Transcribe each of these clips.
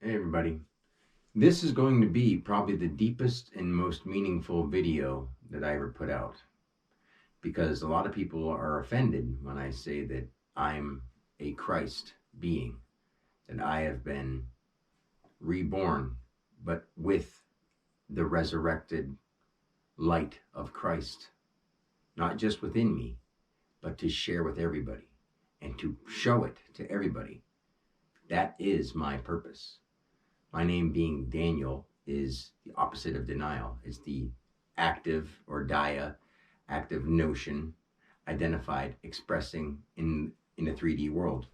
Hey everybody. This is going to be probably the deepest and most meaningful video that I ever put out because a lot of people are offended when I say that I'm a Christ being, that I have been reborn, but with the resurrected light of Christ, not just within me, but to share with everybody and to show it to everybody. That is my purpose. My name being Daniel is the opposite of denial. It's the active or dia, active notion, identified, expressing in a 3D world.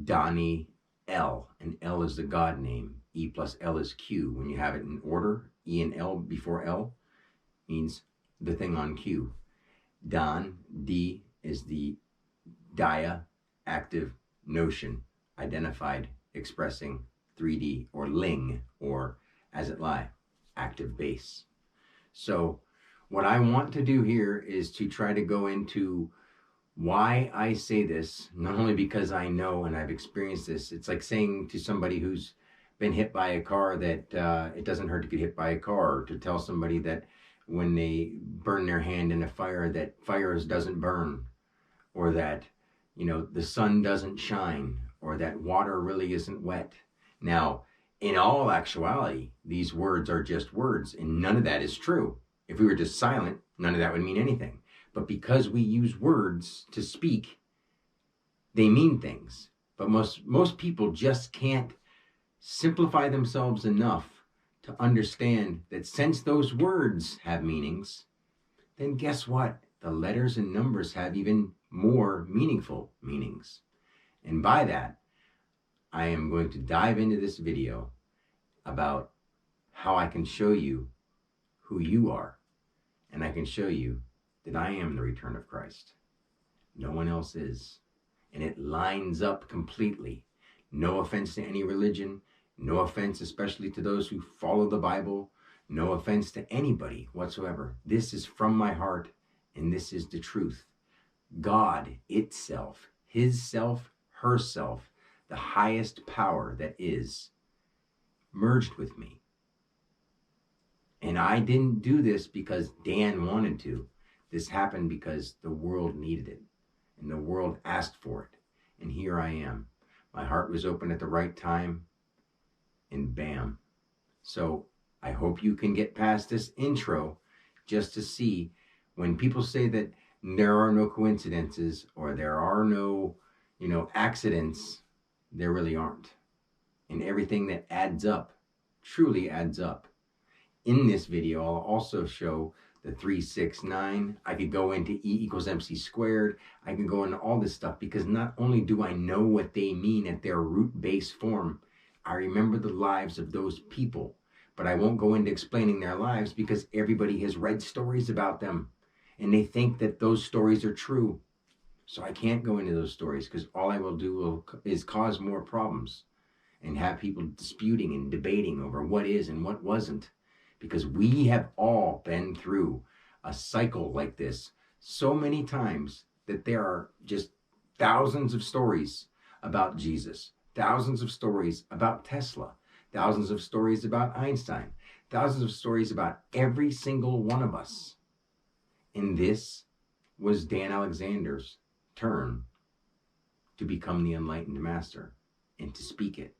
Dani L, and L is the God name. E plus L is Q. When you have it in order, E and L before L means the thing on Q. Don, D is the dia, active notion, identified, expressing 3D, or Ling, or as it lie, active base. So what I want to do here is to try to go into why I say this, not only because I know and I've experienced this. It's like saying to somebody who's been hit by a car that it doesn't hurt to get hit by a car, or to tell somebody that when they burn their hand in a fire that fires doesn't burn, or that the sun doesn't shine, or that water really isn't wet. Now, in all actuality, these words are just words, and none of that is true. If we were just silent, none of that would mean anything. But because we use words to speak, they mean things. But most people just can't simplify themselves enough to understand that since those words have meanings, then guess what? The letters and numbers have even more meaningful meanings. And by that, I am going to dive into this video about how I can show you who you are. And I can show you that I am the return of Christ. No one else is. And it lines up completely. No offense to any religion. No offense especially to those who follow the Bible. No offense to anybody whatsoever. This is from my heart, and this is the truth. God itself, his self, herself, the highest power that is, merged with me. And I didn't do this because Dan wanted to. This happened because the world needed it, and the world asked for it. And here I am. My heart was open at the right time, and bam. So I hope you can get past this intro just to see when people say that there are no coincidences or there are no, accidents, there really aren't. And everything that adds up truly adds up. In this video, I'll also show the 3, 6, 9. I could go into E equals MC squared. I can go into all this stuff because not only do I know what they mean at their root base form, I remember the lives of those people. But I won't go into explaining their lives because everybody has read stories about them and they think that those stories are true. So I can't go into those stories because all I will do is cause more problems and have people disputing and debating over what is and what wasn't. Because we have all been through a cycle like this so many times that there are just thousands of stories about Jesus, thousands of stories about Tesla, thousands of stories about Einstein, thousands of stories about every single one of us. And this was Dan Alexander's turn to become the enlightened master and to speak it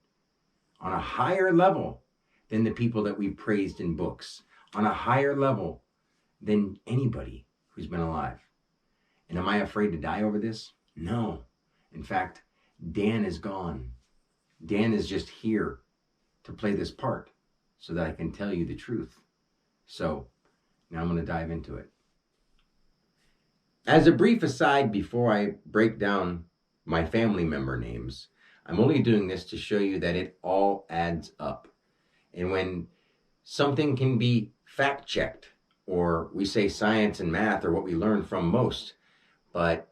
on a higher level than the people that we've praised in books, on a higher level than anybody who's been alive. And am I afraid to die over this? No. In fact, Dan is gone. Dan is just here to play this part so that I can tell you the truth. So now I'm going to dive into it. As a brief aside, before I break down my family member names, I'm only doing this to show you that it all adds up. And when something can be fact-checked, or we say science and math are what we learn from most, but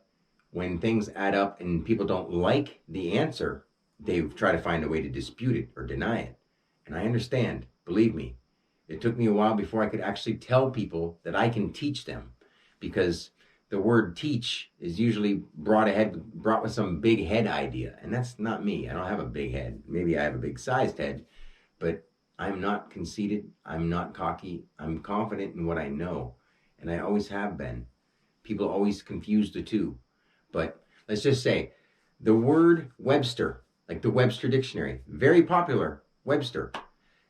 when things add up and people don't like the answer, they try to find a way to dispute it or deny it. And I understand, believe me, it took me a while before I could actually tell people that I can teach them, because the word teach is usually brought with some big head idea. And that's not me. I don't have a big head. Maybe I have a big sized head, but I'm not conceited. I'm not cocky. I'm confident in what I know. And I always have been. People always confuse the two. But let's just say the word Webster, like the Webster Dictionary, very popular, Webster.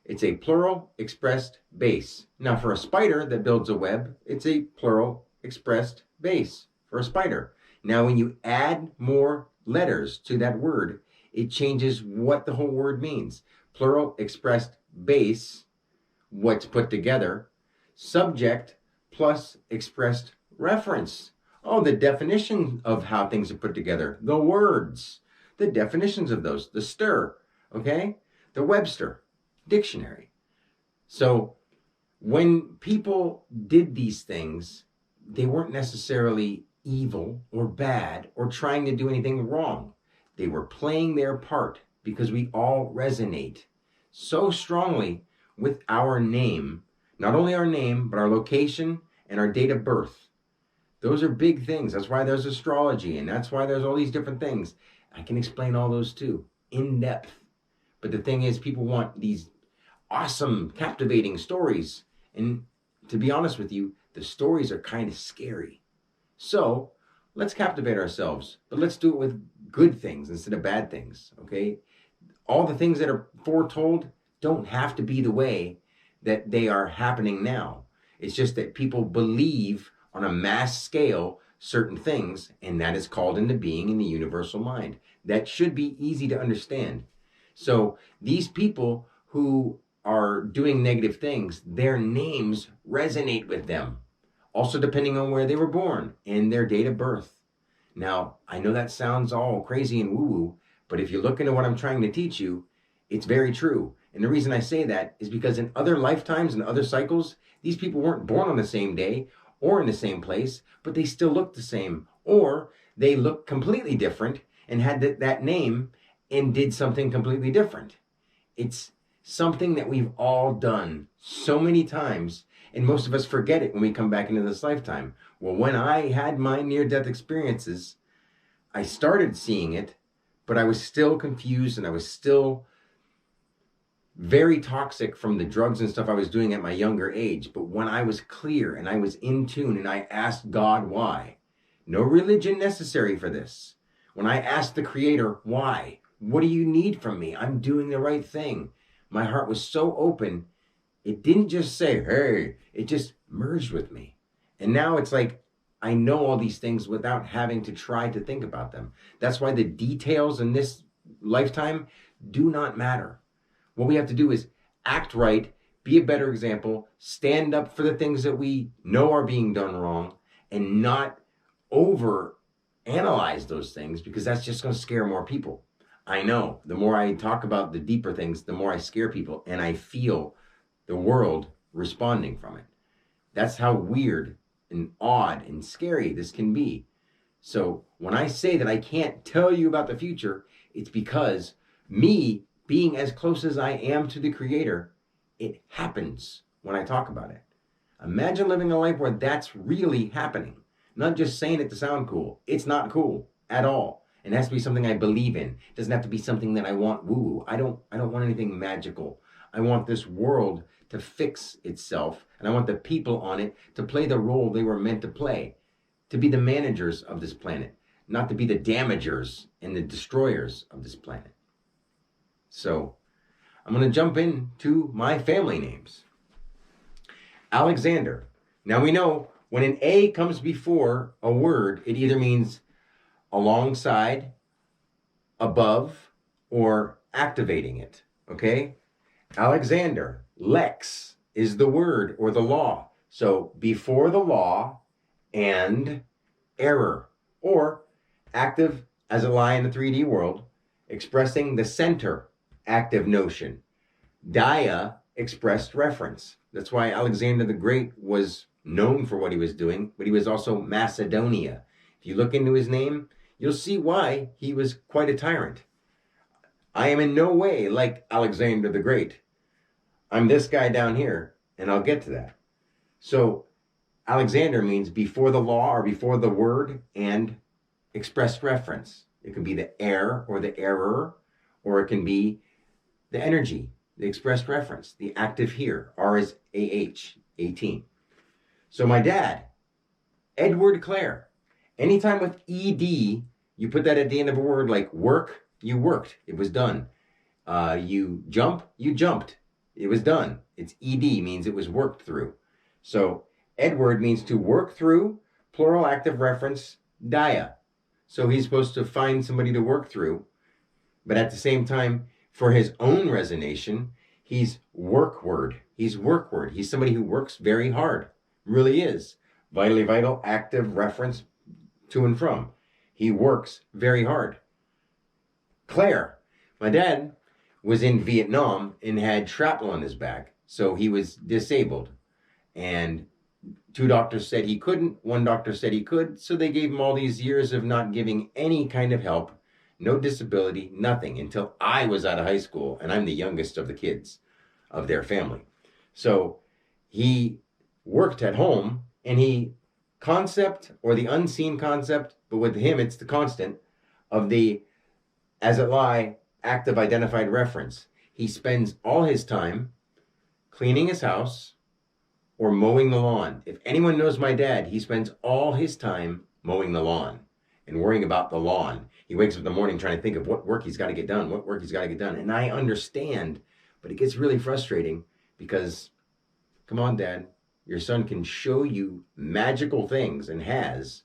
It's a plural expressed base. Now, for a spider that builds a web, it's a plural expressed base for a spider. Now, when you add more letters to that word, it changes what the whole word means. Plural expressed base, what's put together, subject plus expressed reference. Oh, the definition of how things are put together, the words, the definitions of those, the stir, okay? The Webster Dictionary. So when people did these things, they weren't necessarily evil or bad or trying to do anything wrong. They were playing their part because we all resonate so strongly with our name, not only our name, but our location and our date of birth. Those are big things. That's why there's astrology, and that's why there's all these different things. I can explain all those too, in depth. But the thing is, people want these awesome, captivating stories. And to be honest with you, the stories are kind of scary. So let's captivate ourselves, but let's do it with good things instead of bad things, okay? All the things that are foretold don't have to be the way that they are happening now. It's just that people believe on a mass scale certain things, and that is called into being in the universal mind. That should be easy to understand. So these people who are doing negative things, their names resonate with them. Also depending on where they were born and their date of birth. Now, I know that sounds all crazy and woo-woo, but if you look into what I'm trying to teach you, it's very true. And the reason I say that is because in other lifetimes and other cycles, these people weren't born on the same day or in the same place, but they still looked the same. Or they looked completely different and had that name and did something completely different. It's something that we've all done so many times, and most of us forget it when we come back into this lifetime. Well, when I had my near-death experiences, I started seeing it, but I was still confused and I was still very toxic from the drugs and stuff I was doing at my younger age. But when I was clear and I was in tune and I asked God why, no religion necessary for this. When I asked the Creator why, what do you need from me? I'm doing the right thing. My heart was so open. It didn't just say, hey, it just merged with me. And now it's like, I know all these things without having to try to think about them. That's why the details in this lifetime do not matter. What we have to do is act right, be a better example, stand up for the things that we know are being done wrong, and not over analyze those things, because that's just going to scare more people. I know the more I talk about the deeper things, the more I scare people, and I feel the world responding from it. That's how weird and odd and scary this can be. So when I say that I can't tell you about the future, it's because me being as close as I am to the Creator, it happens when I talk about it. Imagine living a life where that's really happening. Not just saying it to sound cool. It's not cool at all. It has to be something I believe in. It doesn't have to be something that I want woo-woo. I don't want anything magical. I want this world to fix itself, and I want the people on it to play the role they were meant to play, to be the managers of this planet, not to be the damagers and the destroyers of this planet. So I'm going to jump into my family names. Alexander. Now we know when an A comes before a word, it either means alongside, above, or activating it. Okay? Alexander. Lex is the word or the law. So before the law and error, or active as a lie in the 3D world, expressing the center, active notion. Dia, expressed reference. That's why Alexander the Great was known for what he was doing, but he was also Macedonia. If you look into his name, you'll see why he was quite a tyrant. I am in no way like Alexander the Great. I'm this guy down here, and I'll get to that. So Alexander means before the law or before the word and express reference. It can be the air or the error, or it can be the energy, the expressed reference, the active here. R is AH, 18. So my dad, Edward Clare. Anytime with ED, you put that at the end of a word like work, you worked. It was done. You jump, you jumped. It was done. It's ED, means it was worked through. So Edward means to work through, plural active reference, dia. So he's supposed to find somebody to work through. But at the same time, for his own resonation, he's workward. He's workward. He's somebody who works very hard. Really is. Vitally vital, active reference to and from. He works very hard. Claire. My dad was in Vietnam and had shrapnel on his back. So he was disabled. And 2 doctors said he couldn't. 1 doctor said he could. So they gave him all these years of not giving any kind of help. No disability, nothing, until I was out of high school. And I'm the youngest of the kids of their family. So he worked at home, and he concept, or the unseen concept, but with him it's the constant, of the as it lie active identified reference. He spends all his time cleaning his house or mowing the lawn. If anyone knows my dad, he spends all his time mowing the lawn and worrying about the lawn. He wakes up in the morning trying to think of what work he's got to get done, what work he's got to get done. And I understand, but it gets really frustrating because, come on, Dad, your son can show you magical things and has,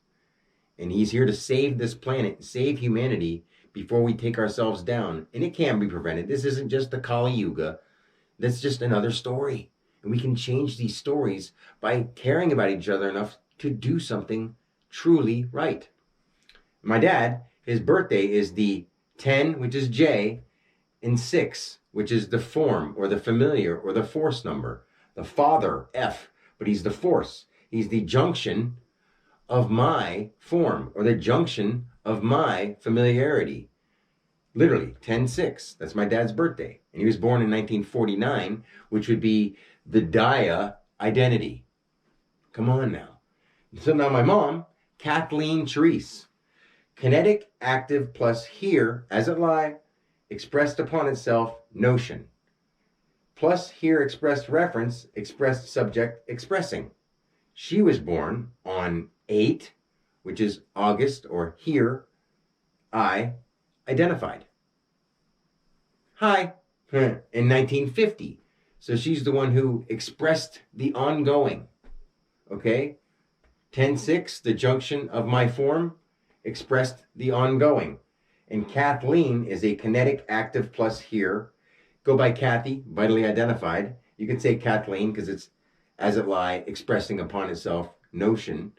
and he's here to save this planet, save humanity before we take ourselves down. And it can be prevented. This isn't just the Kali Yuga. That's just another story. And we can change these stories by caring about each other enough to do something truly right. My dad, his birthday is the 10, which is J, and 6, which is the form or the familiar or the force number. The father, F, but he's the force. He's the junction of my form or the junction of my familiarity. Literally, 10-6. That's my dad's birthday. And he was born in 1949, which would be the Dia identity. Come on now. So now my mom, Kathleen Therese. Kinetic, active, plus here, as it lie, expressed upon itself, notion. Plus here expressed reference, expressed subject, expressing. She was born on 8, which is August, or here, I, identified. Hi, in 1950. So she's the one who expressed the ongoing. Okay? 10-6, the junction of my form, expressed the ongoing. And Kathleen is a kinetic active plus here. Go by Kathy, vitally identified. You can say Kathleen because it's as it lie, expressing upon itself, notion.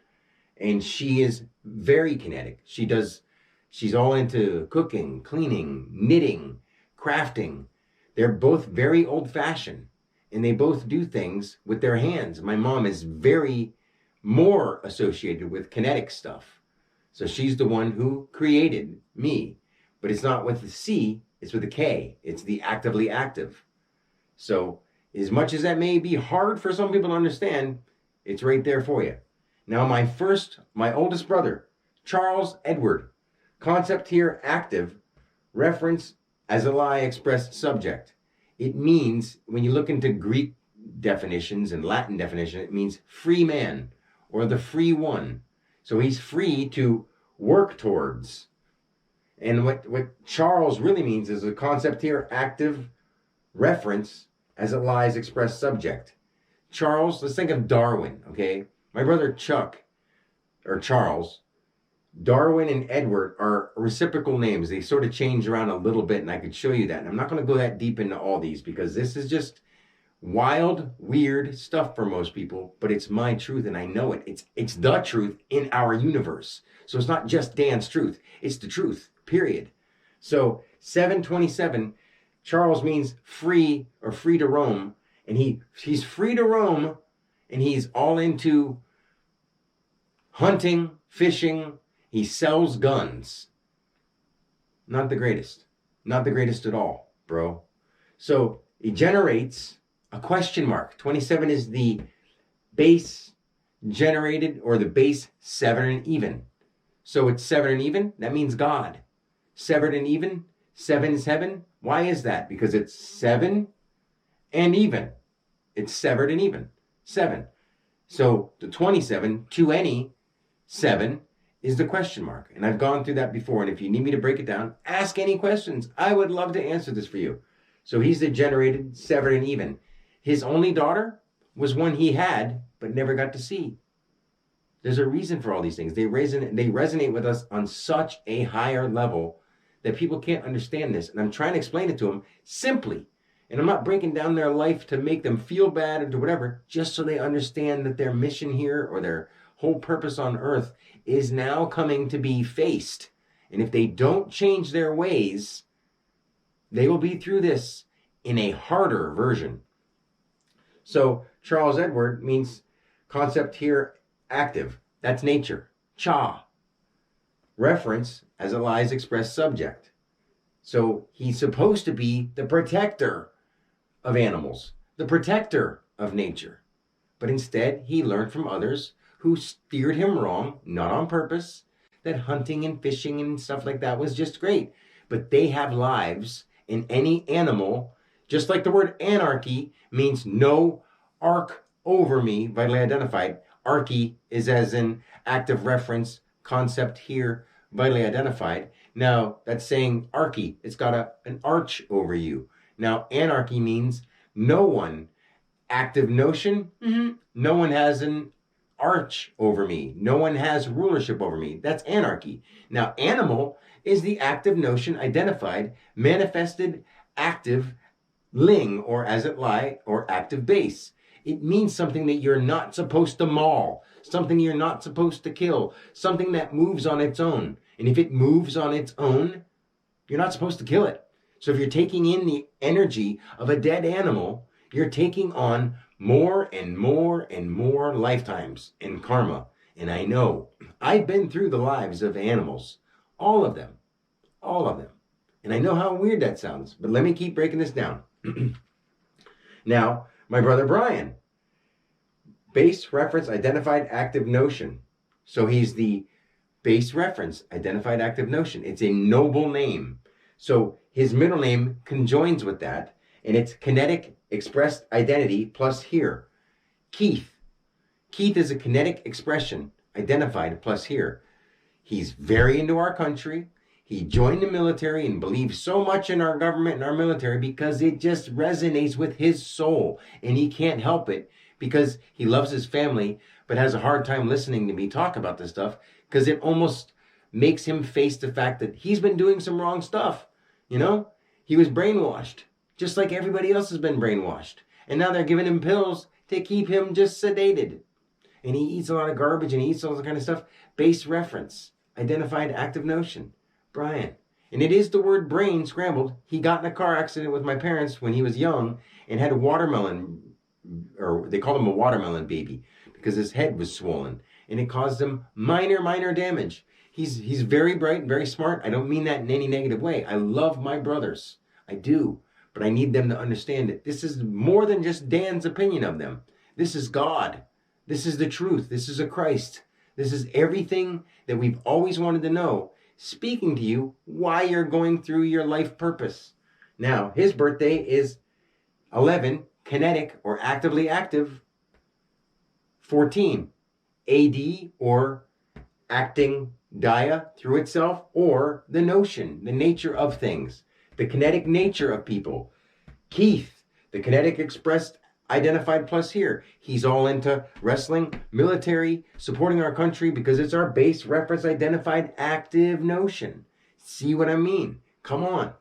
And she is very kinetic. She's all into cooking, cleaning, knitting, crafting. They're both very old-fashioned, and they both do things with their hands. My mom is very more associated with kinetic stuff. So she's the one who created me. But it's not with the C, it's with a K. It's the actively active. So as much as that may be hard for some people to understand, it's right there for you. Now my oldest brother, Charles Edward. Concept here, active. Reference, as a lie, expressed subject. It means, when you look into Greek definitions and Latin definition, it means free man or the free one. So he's free to work towards. And what Charles really means is the concept here, active, reference, as it lies, expressed subject. Charles, let's think of Darwin, okay? My brother Chuck, or Charles, Darwin and Edward are reciprocal names. They sort of change around a little bit, and I could show you that. And I'm not going to go that deep into all these because this is just wild, weird stuff for most people, but it's my truth and I know it. It's the truth in our universe. So it's not just Dan's truth. It's the truth, period. So 727, Charles means free or free to roam. And he's free to roam, and he's all into hunting, fishing. He sells guns. Not the greatest. Not the greatest at all, bro. So it generates a question mark. 27 is the base generated, or the base severed and even. So it's severed and even, that means God. Severed and even, 7 is heaven. Why is that? Because it's 7 and even. It's severed and even. 7. So the 27 to any 7 is the question mark. And I've gone through that before. And if you need me to break it down, ask any questions. I would love to answer this for you. So he's the generated, severed, and even. His only daughter was one he had, but never got to see. There's a reason for all these things. They resonate with us on such a higher level that people can't understand this. And I'm trying to explain it to them simply. And I'm not breaking down their life to make them feel bad or do whatever, just so they understand that their mission here or their whole purpose on earth is now coming to be faced. And if they don't change their ways, they will be through this in a harder version. So Charles Edward means concept here, active. That's nature. Cha. Reference as it lies expressed subject. So he's supposed to be the protector of animals, the protector of nature. But instead, he learned from others who steered him wrong, not on purpose, that hunting and fishing and stuff like that was just great. But they have lives, and any animal, just like the word anarchy means no arc over me, vitally identified. Archy is as in active reference, concept here, vitally identified. Now, that's saying archy. It's got an arch over you. Now, anarchy means no one. Active notion, no one has an arch over me. No one has rulership over me. That's anarchy. Now, animal is the active notion identified, manifested, active, ling, or as it lie, or active base. It means something that you're not supposed to maul, something you're not supposed to kill, something that moves on its own. And if it moves on its own, you're not supposed to kill it. So if you're taking in the energy of a dead animal, you're taking on more and more and more lifetimes in karma. And I know, I've been through the lives of animals, all of them. And I know how weird that sounds, but let me keep breaking this down. Now, my brother Brian, base reference identified active notion. So he's the base reference identified active notion. It's a noble name. So his middle name conjoins with that, and it's kinetic expressed identity plus here. Keith. Keith is a kinetic expression identified plus here. He's very into our country. He joined the military and believes so much in our government and our military because it just resonates with his soul. And he can't help it because he loves his family, but has a hard time listening to me talk about this stuff because it almost makes him face the fact that he's been doing some wrong stuff. You know, he was brainwashed, just like everybody else has been brainwashed. And now they're giving him pills to keep him just sedated. And he eats a lot of garbage and he eats all that kind of stuff. Base reference, identified active notion, Brian. And it is the word brain scrambled. He got in a car accident with my parents when he was young and had a watermelon, or they called him a watermelon baby, because his head was swollen. And it caused him minor damage. He's very bright and very smart. I don't mean that in any negative way. I love my brothers. I do. But I need them to understand that this is more than just Dan's opinion of them. This is God. This is the truth. This is a Christ. This is everything that we've always wanted to know, speaking to you why you're going through your life purpose. Now, his birthday is 11, kinetic or actively active, 14, AD or acting Daya through itself, or the notion, the nature of things, the kinetic nature of people. Keith, the kinetic expressed identified plus here. He's all into wrestling, military, supporting our country because it's our base reference identified active notion. See what I mean? Come on.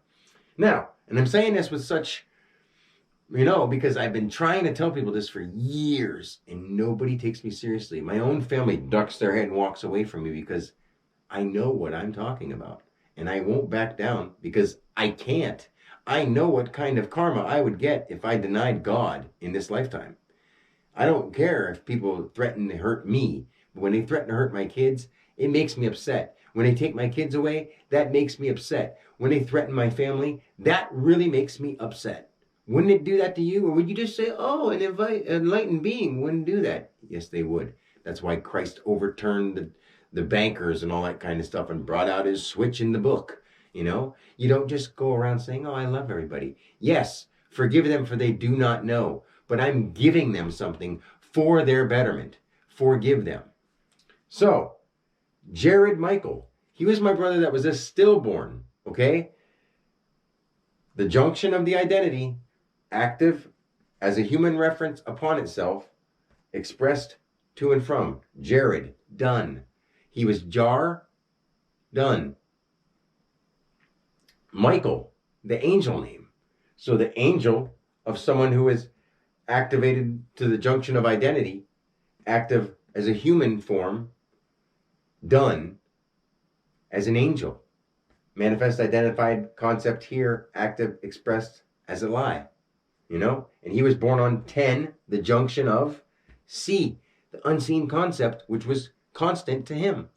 Now, and I'm saying this with such, because I've been trying to tell people this for years and nobody takes me seriously. My own family ducks their head and walks away from me because I know what I'm talking about. And I won't back down because I can't. I know what kind of karma I would get if I denied God in this lifetime. I don't care if people threaten to hurt me. But when they threaten to hurt my kids, it makes me upset. When they take my kids away, that makes me upset. When they threaten my family, that really makes me upset. Wouldn't it do that to you? Or would you just say, oh, an enlightened being wouldn't do that? Yes, they would. That's why Christ overturned the bankers and all that kind of stuff and brought out his switch in the book. You know, you don't just go around saying, oh, I love everybody. Yes, forgive them for they do not know, but I'm giving them something for their betterment. Forgive them. So, Jared Michael, he was my brother that was a stillborn, okay? The junction of the identity, active as a human reference upon itself, expressed to and from. Jared, done. He was Jar, done. Michael, the angel name. So the angel of someone who is activated to the junction of identity, active as a human form, done as an angel. Manifest identified concept here, active expressed as a lie. You know? And he was born on 10, the junction of C, the unseen concept, which was constant to him.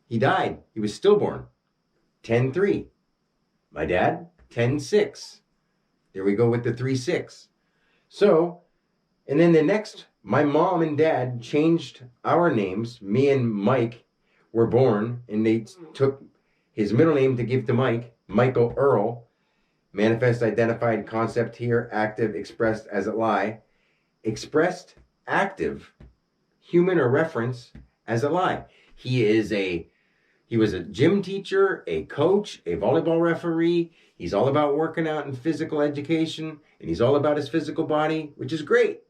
He died. He was stillborn. 10-3. My dad, 10-6. There we go with the 3-6. So, and then the next, my mom and dad changed our names. Me and Mike were born, and they took his middle name to give to Mike, Michael Earl. Manifest identified concept here, active expressed as a lie. Expressed, active, human or reference as a lie. He was a gym teacher, a coach, a volleyball referee. He's all about working out and physical education, and he's all about his physical body, which is great.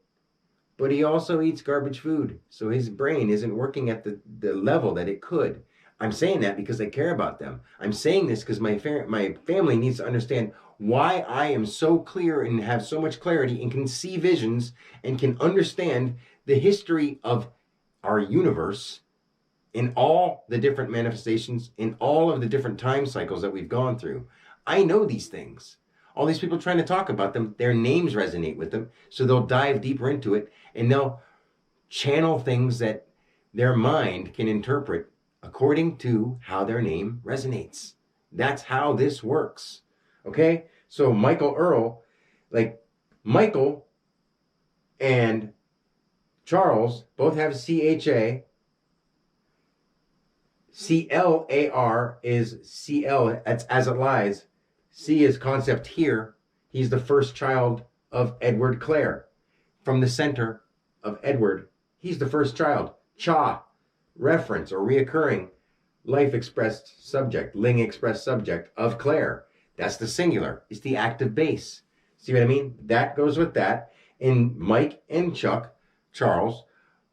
But he also eats garbage food, so his brain isn't working at the level that it could. I'm saying that because I care about them. I'm saying this because my family needs to understand why I am so clear and have so much clarity and can see visions and can understand the history of our universe in all the different manifestations, in all of the different time cycles that we've gone through. I know these things. All these people trying to talk about them, their names resonate with them, so they'll dive deeper into it, and they'll channel things that their mind can interpret according to how their name resonates. That's how this works. Okay? So Michael Earl, like Michael and Charles both have CHA. CLAR is CL, that's as it lies. C is concept here. He's the first child of Edward Clare. From the center of Edward, he's the first child. Cha, reference or reoccurring, life expressed subject, ling expressed subject of Clare. That's the singular. It's the active base. See what I mean? That goes with that. And Mike and Chuck, Charles,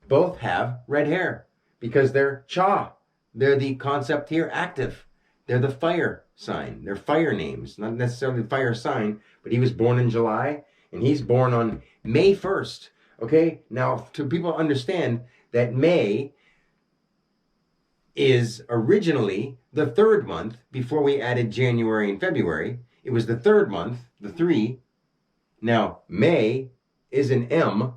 both have red hair because they're Cha. They're the concept here active. They're the fire sign. They're fire names, not necessarily the fire sign, but he was born in July and he's born on May 1st. Okay? Now, to people understand that May is originally the third month before we added January and February. It was the third month, the 3. Now, May is an M,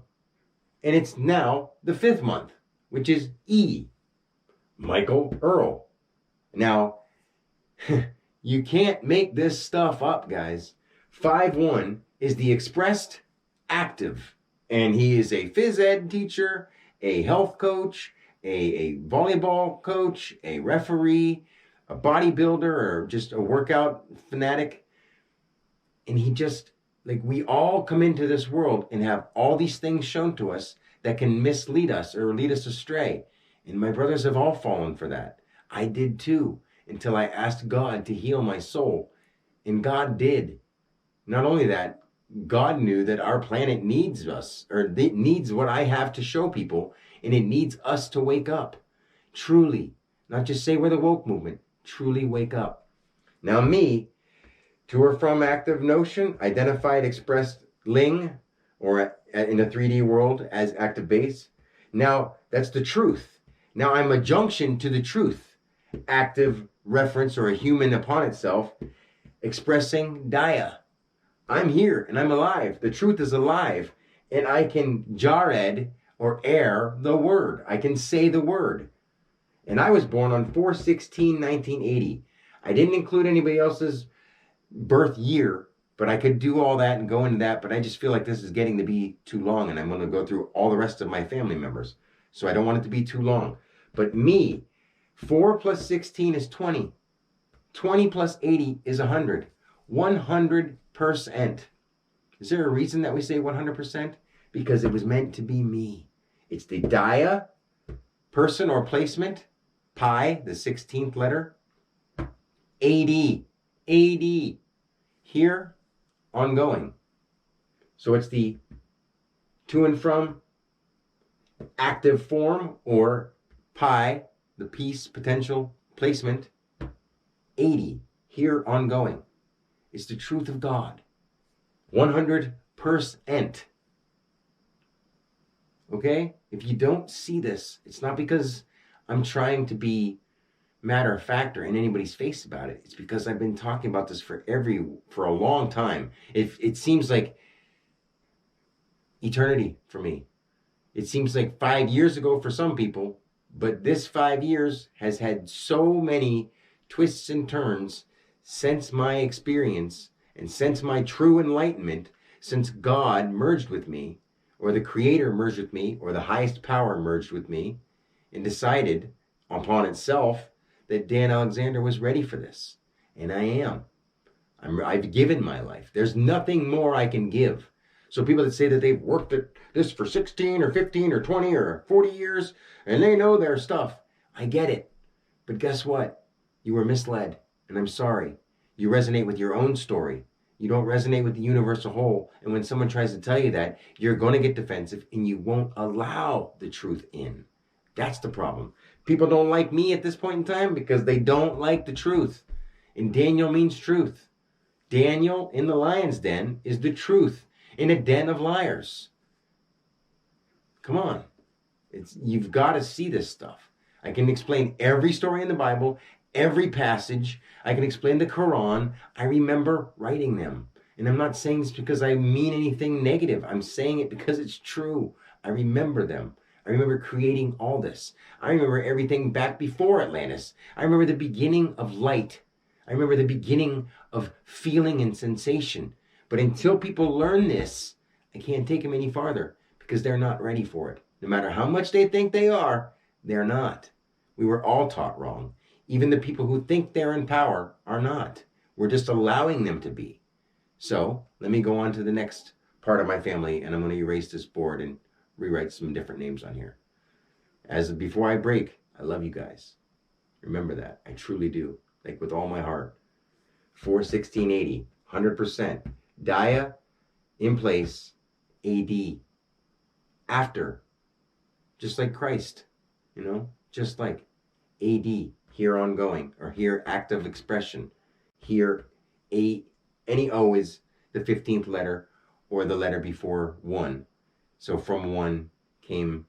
and it's now the 5th month, which is E. Michael Earl. Now, you can't make this stuff up, guys. 5-1 is the expressed active, and he is a phys ed teacher, a health coach, a volleyball coach, a referee, a bodybuilder, or just a workout fanatic. And he just, like, we all come into this world and have all these things shown to us that can mislead us or lead us astray. And my brothers have all fallen for that. I did too, until I asked God to heal my soul. And God did. Not only that, God knew that our planet needs us, or it needs what I have to show people, and it needs us to wake up. Truly. Not just say we're the woke movement. Truly wake up. Now me, to or from active notion, identified, expressed ling, or in the 3D world as active base. Now, that's the truth. Now I'm a junction to the truth. Active reference or a human upon itself, expressing Daya. I'm here and I'm alive. The truth is alive. And I can Jared or air the word. I can say the word. And I was born on 4/16/1980. I didn't include anybody else's birth year, but I could do all that and go into that. But I just feel like this is getting to be too long and I'm going to go through all the rest of my family members. so I don't want it to be too long. But me, 4 plus 16 is 20. 20 plus 80 is 100. 100%. Is there a reason that we say 100%? Because it was meant to be me. It's the dia, person or placement, pi, the 16th letter, AD, AD, here, ongoing. So it's the to and from active form, or pi, the piece, potential, placement, 80, here, ongoing. It's the truth of God. 100%. Okay? If you don't see this, it's not because I'm trying to be matter of fact or in anybody's face about it. It's because I've been talking about this for a long time. It seems like eternity for me. It seems like 5 years ago for some people, but this 5 years has had so many twists and turns since my experience and since my true enlightenment, since God merged with me, or the Creator merged with me, or the highest power merged with me, and decided upon itself that Dan Alexander was ready for this. And I am. I've given my life. There's nothing more I can give. So people that say that they've worked at this for 16 or 15 or 20 or 40 years, and they know their stuff, I get it. But guess what? You were misled, and I'm sorry. You resonate with your own story. You don't resonate with the universal whole. And when someone tries to tell you that, you're going to get defensive, and you won't allow the truth in. That's the problem. People don't like me at this point in time because they don't like the truth. And Daniel means truth. Daniel in the lion's den is the truth in a den of liars. Come on. You've got to see this stuff. I can explain every story in the Bible, every passage. I can explain the Quran. I remember writing them. And I'm not saying this because I mean anything negative. I'm saying it because it's true. I remember them. I remember creating all this. I remember everything back before Atlantis. I remember the beginning of light. I remember the beginning of feeling and sensation. But until people learn this, I can't take them any farther because they're not ready for it. No matter how much they think they are, they're not. We were all taught wrong. Even the people who think they're in power are not. We're just allowing them to be. So let me go on to the next part of my family, and I'm going to erase this board and rewrite some different names on here. Before I break, I love you guys. Remember that. I truly do. Like with all my heart. 4/16/80, 100%. Dia, in place, AD. After. Just like Christ. Just like AD. Here ongoing. Or here active expression. Here any O is the 15th letter or the letter before 1. So from 1 came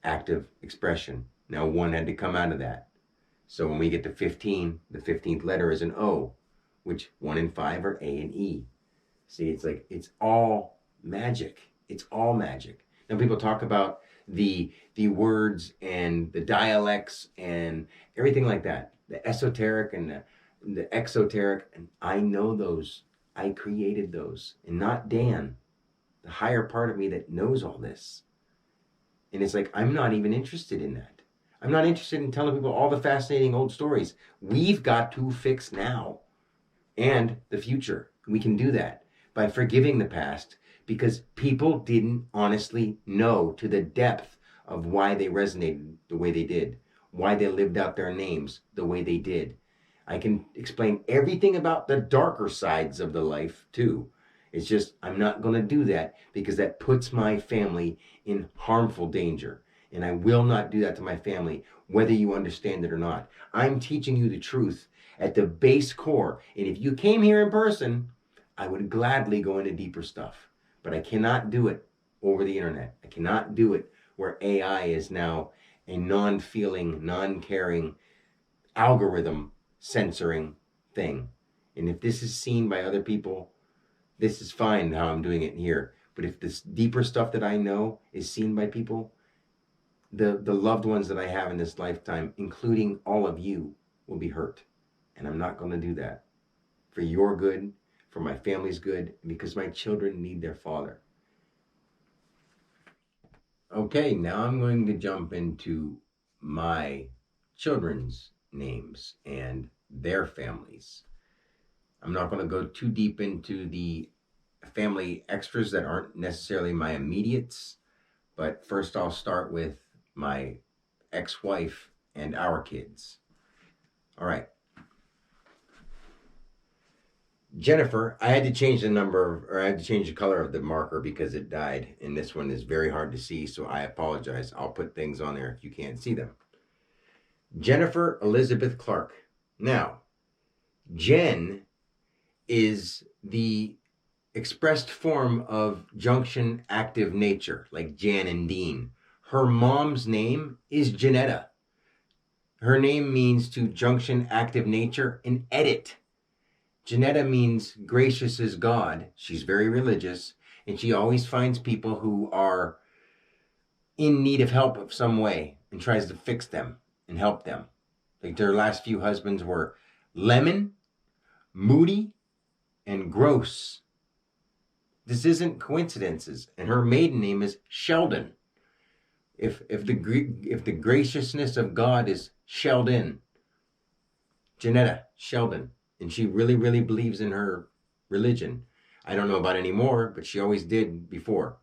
active expression. Now 1 had to come out of that. So when we get to 15, the 15th letter is an O, which 1 and 5 are A and E. See, it's all magic. It's all magic. Now people talk about the words and the dialects and everything like that. The esoteric and the exoteric. And I know those. I created those. And not Dan, the higher part of me that knows all this. And it's like, I'm not even interested in that. I'm not interested in telling people all the fascinating old stories. We've got to fix now and the future. We can do that by forgiving the past because people didn't honestly know to the depth of why they resonated the way they did, why they lived out their names the way they did. I can explain everything about the darker sides of the life too. It's just I'm not going to do that because that puts my family in harmful danger. And I will not do that to my family, whether you understand it or not. I'm teaching you the truth at the base core. And if you came here in person, I would gladly go into deeper stuff. But I cannot do it over the internet. I cannot do it where AI is now a non-feeling, non-caring algorithm censoring thing. And if this is seen by other people, this is fine how I'm doing it here. But if this deeper stuff that I know is seen by people, the loved ones that I have in this lifetime, including all of you, will be hurt. And I'm not going to do that. For your good, for my family's good, because my children need their father. Okay, now I'm going to jump into my children's names and their families. I'm not going to go too deep into the family extras that aren't necessarily my immediates, but first I'll start with my ex-wife and our kids. All right. Jennifer, I had to change the number, or I had to change the color of the marker because it died, and this one is very hard to see, so I apologize. I'll put things on there if you can't see them. Jennifer Elizabeth Clark. Now, Jen is the expressed form of junction active nature, like Jan and Dean. Her mom's name is Janetta. Her name means to junction active nature and edit. Janetta means gracious as God. She's very religious, and she always finds people who are in need of help of some way and tries to fix them and help them. Like their last few husbands were Lemon, Moody, and Gross. This isn't coincidences, and her maiden name is Sheldon. If the graciousness of God is Sheldon, Janetta Sheldon, and she really, really believes in her religion. I don't know about anymore, but she always did before.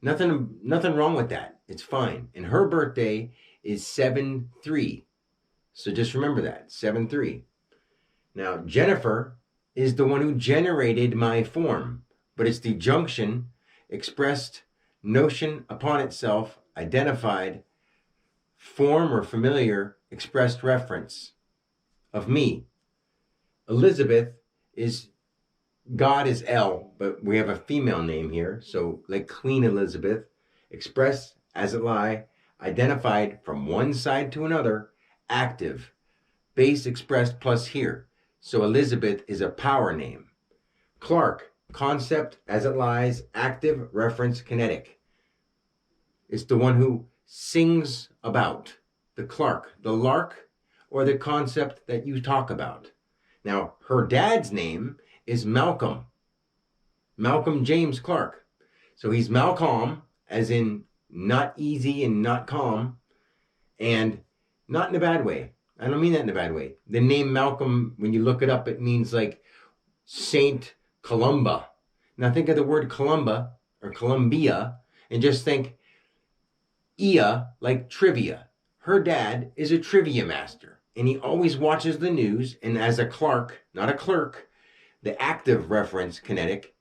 Nothing wrong with that. It's fine. And her birthday is 7/3. So just remember that, 7/3. Now, Jennifer is the one who generated my form, but it's the junction, expressed, notion upon itself, identified, form or familiar, expressed reference of me. Elizabeth is, God is L, but we have a female name here. So like Queen Elizabeth, expressed as it lie, identified from one side to another, active, base expressed plus here. So Elizabeth is a power name. Clark, concept as it lies, active, reference, kinetic. It's the one who sings about, the Clark, the lark, or the concept that you talk about. Now, her dad's name is Malcolm. Malcolm James Clark. So he's Malcolm, as in not easy and not calm, and not in a bad way. I don't mean that in a bad way. The name Malcolm, when you look it up, it means like Saint Columba. Now think of the word Columba or Columbia and just think Ia, like trivia. Her dad is a trivia master, and he always watches the news, and as a Clark, not a clerk, the active reference, kinetic,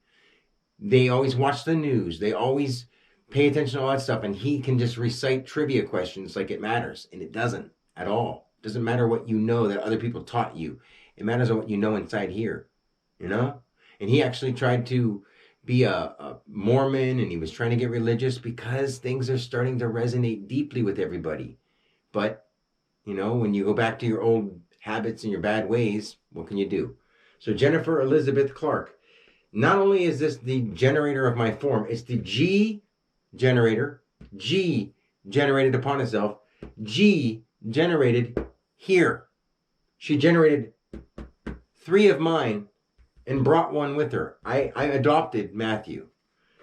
they always watch the news. They always pay attention to all that stuff, and he can just recite trivia questions like it matters, and it doesn't at all. It doesn't matter what you know that other people taught you. It matters what you know inside here, you know? And he actually tried to be a Mormon, and he was trying to get religious because things are starting to resonate deeply with everybody. But, you know, when you go back to your old habits and your bad ways, what can you do? So Jennifer Elizabeth Clark. Not only is this the generator of my form, it's the G generator, G generated upon itself, G generated here. She generated 3 of mine and brought one with her. I adopted Matthew.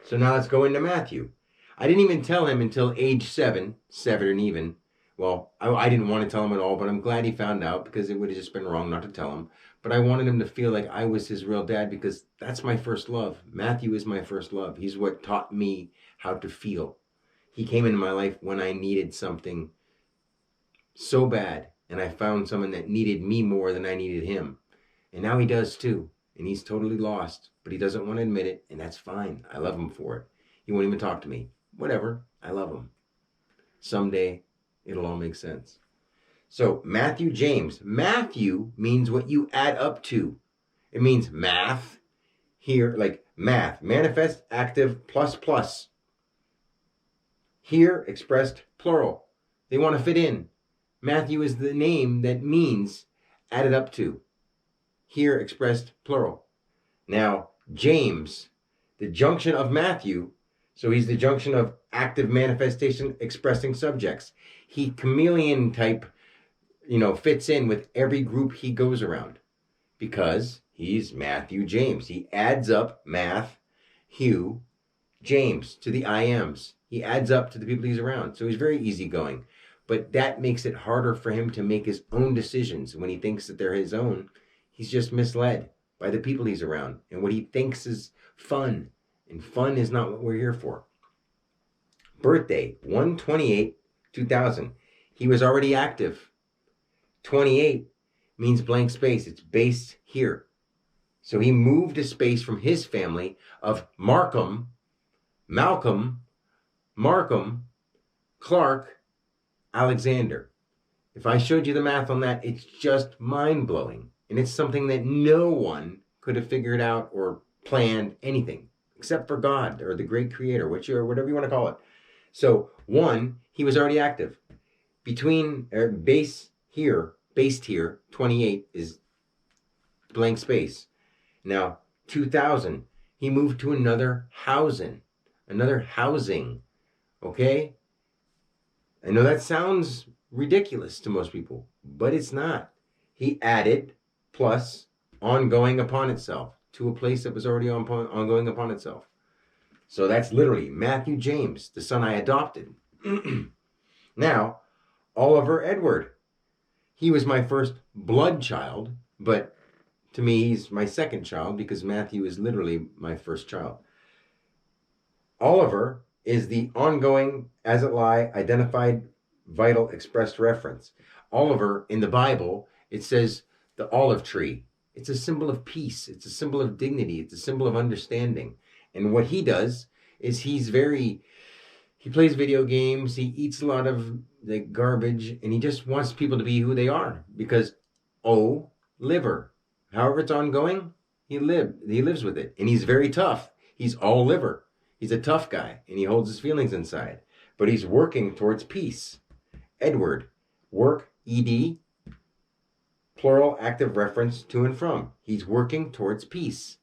So now let's go into Matthew. I didn't even tell him until age 7 and even. Well, I didn't want to tell him at all, but I'm glad he found out because it would have just been wrong not to tell him. But I wanted him to feel like I was his real dad because that's my first love. Matthew is my first love. He's what taught me how to feel. He came into my life when I needed something so bad, and I found someone that needed me more than I needed him. And now he does too. And he's totally lost, but he doesn't want to admit it, and that's fine. I love him for it. He won't even talk to me. Whatever. I love him. Someday, it'll all make sense. So, Matthew James. Matthew means what you add up to. It means math. Here, like math. Manifest, active, plus, plus. Here, expressed plural. They want to fit in. Matthew is the name that means added up to. Here, expressed plural. Now, James, the junction of Matthew, so he's the junction of active manifestation expressing subjects. He chameleon type, fits in with every group he goes around because he's Matthew James. He adds up math, Hugh, James to the I ams. He adds up to the people he's around. So he's very easygoing. But that makes it harder for him to make his own decisions. When he thinks that they're his own, he's just misled by the people he's around and what he thinks is fun. And fun is not what we're here for. Birthday, 1/28/2000. He was already active. 28 means blank space. It's based here. So he moved a space from his family of Malcolm, Clark, Alexander. If I showed you the math on that, it's just mind-blowing. And it's something that no one could have figured out or planned anything except for God or the great creator, whatever you want to call it. So 1, he was already active. Based here, 28 is blank space. Now, 2000, he moved to another housing. Okay? I know that sounds ridiculous to most people, but it's not. He added plus ongoing upon itself to a place that was already ongoing upon itself. So that's literally Matthew James, the son I adopted. Now, Oliver Edward. He was my first blood child, but to me, he's my second child because Matthew is literally my first child. Oliver is the ongoing, as it lie, identified, vital, expressed reference. Oliver, in the Bible, it says the olive tree. It's a symbol of peace. It's a symbol of dignity. It's a symbol of understanding. And what he does is he plays video games, he eats a lot of the garbage, and he just wants people to be who they are. Because, liver. However it's ongoing, he lives with it. And he's very tough. He's all liver. He's a tough guy, and he holds his feelings inside. But he's working towards peace. Edward, work, ED, plural active reference to and from. He's working towards peace.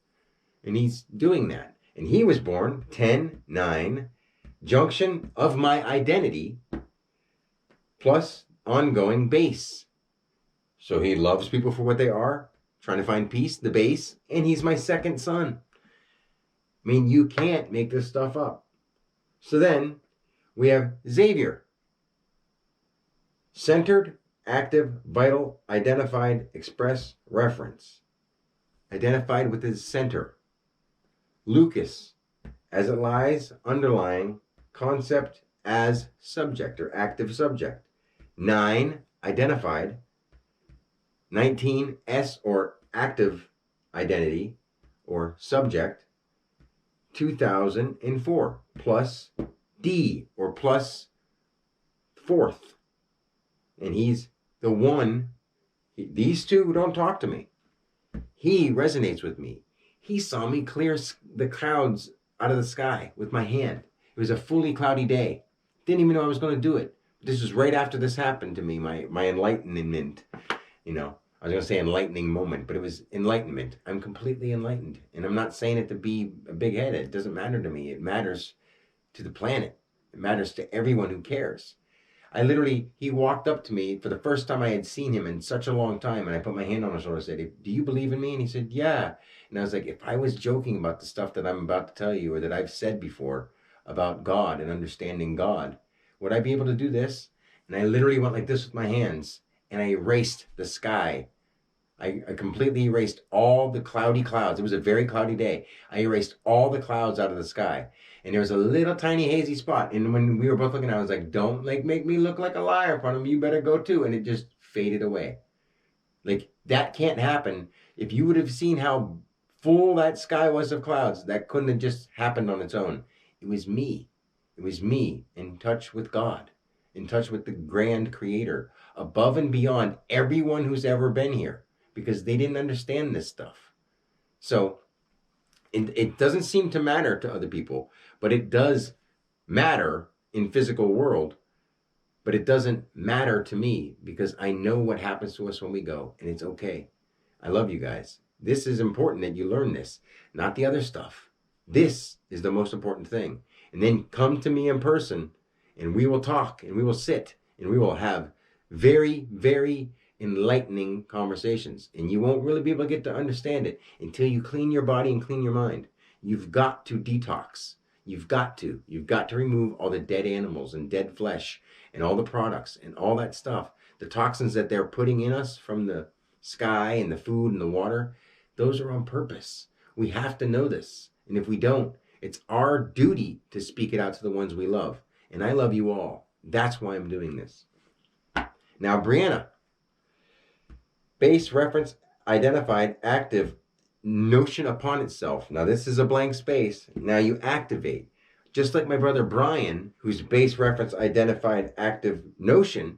And he's doing that. And he was born 10/9, junction of my identity, plus ongoing base. So he loves people for what they are, trying to find peace, the base, and he's my second son. I mean, you can't make this stuff up. So then we have Xavier. Centered, active, vital, identified, express, reference. Identified with his center. Lucas, as it lies, underlying, concept as subject or active subject. 9, identified. 19, S or active identity or subject. 2004, plus D or plus fourth. And he's the one, these two don't talk to me. He resonates with me. He saw me clear the clouds out of the sky with my hand. It was a fully cloudy day. Didn't even know I was going to do it. This was right after this happened to me, my enlightenment. You know, I was going to say enlightening moment, but it was enlightenment. I'm completely enlightened. And I'm not saying it to be a big head. It doesn't matter to me. It matters to the planet. It matters to everyone who cares. He walked up to me for the first time I had seen him in such a long time, and I put my hand on his shoulder and said, "Do you believe in me?" And he said, "Yeah." And I was like, if I was joking about the stuff that I'm about to tell you or that I've said before about God and understanding God, would I be able to do this? And I literally went like this with my hands, and I erased the sky. I completely erased all the cloudy clouds. It was a very cloudy day. I erased all the clouds out of the sky. And there was a little tiny hazy spot. And when we were both looking, I was like, don't make me look like a liar in front of him. You better go too. And it just faded away. That can't happen. If you would have seen how full that sky was of clouds, that couldn't have just happened on its own. It was me. It was me in touch with God, in touch with the grand creator, above and beyond everyone who's ever been here, because they didn't understand this stuff. So it doesn't seem to matter to other people, but it does matter in physical world, but it doesn't matter to me because I know what happens to us when we go, and it's okay. I love you guys. This is important that you learn this, not the other stuff. This is the most important thing. And then come to me in person, and we will talk, and we will sit, and we will have very, very enlightening conversations. And you won't really be able to get to understand it until you clean your body and clean your mind. You've got to detox. You've got to. You've got to remove all the dead animals and dead flesh and all the products and all that stuff. The toxins that they're putting in us from the sky and the food and the water, those are on purpose. We have to know this. And if we don't, it's our duty to speak it out to the ones we love. And I love you all. That's why I'm doing this. Now, Brianna, base reference identified active notion upon itself. Now, this is a blank space. Now you activate. Just like my brother Brian, whose base reference identified active notion,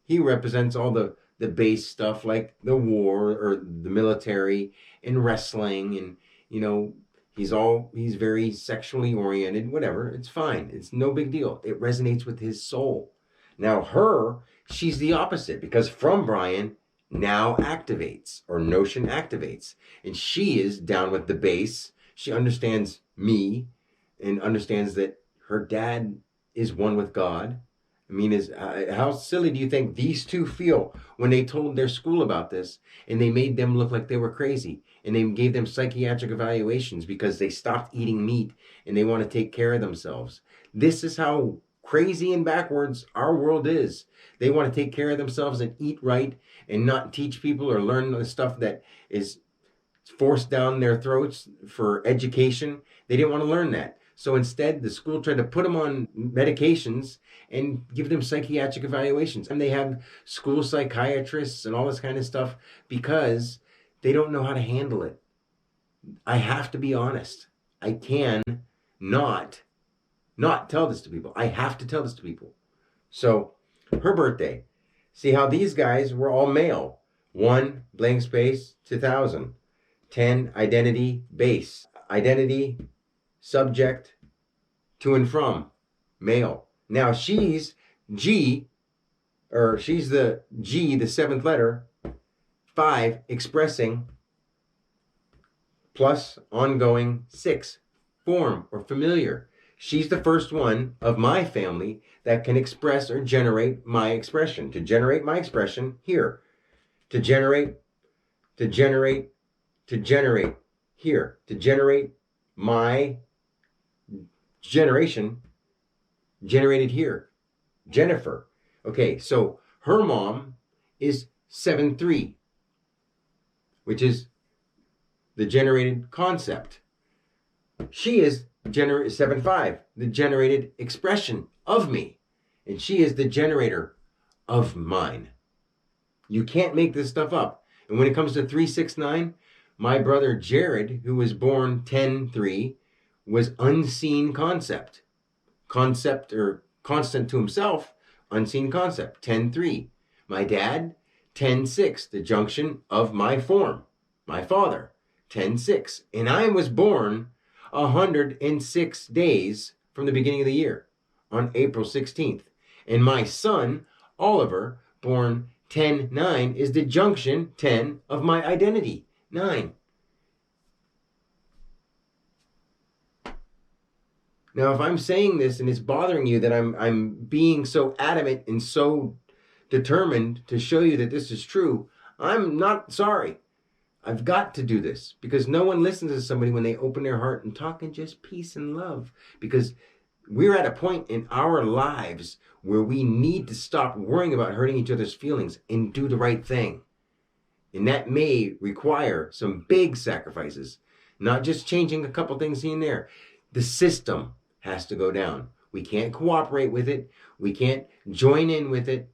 he represents all the base stuff like the war or the military and wrestling, and he's very sexually oriented, whatever. It's fine. It's no big deal. It resonates with his soul. Now she's the opposite, because from Brian now activates, or notion activates, and she is down with the base. She understands me and understands that her dad is one with God. I mean, how silly do you think these two feel when they told their school about this and they made them look like they were crazy, and they gave them psychiatric evaluations because they stopped eating meat and they want to take care of themselves? This is how crazy and backwards our world is. They want to take care of themselves and eat right and not teach people or learn the stuff that is forced down their throats for education. They didn't want to learn that. So instead, the school tried to put them on medications and give them psychiatric evaluations. And they have school psychiatrists and all this kind of stuff because they don't know how to handle it. I have to be honest. I can not tell this to people. I have to tell this to people. So her birthday. See how these guys were all male. 1, blank space, 2000. 10, identity, base. Identity, subject, to and from, male. Now she's the G, the 7th letter, 5, expressing, plus ongoing, 6, form or familiar. She's the first one of my family that can express or generate my expression. To generate my expression, here. To generate here. To generate my generation, generated here. Jennifer. Okay, so her mom is 7-3, which is the generated concept. She is 7-5, the generated expression of me. And she is the generator of mine. You can't make this stuff up. And when it comes to 369, my brother Jared, who was born 10-3, was unseen concept. Concept or constant to himself, unseen concept, 10-3. My dad, 10-6, the junction of my form. My father, 10-6. And I was born 106 days from the beginning of the year, on April 16th. And my son, Oliver, born 10-9, is the junction 10 of my identity, 9. Now, if I'm saying this and it's bothering you that I'm being so adamant and so determined to show you that this is true, I'm not sorry. I've got to do this because no one listens to somebody when they open their heart and talk in just peace and love, because we're at a point in our lives where we need to stop worrying about hurting each other's feelings and do the right thing. And that may require some big sacrifices, not just changing a couple things here and there. The system has to go down. We can't cooperate with it. We can't join in with it.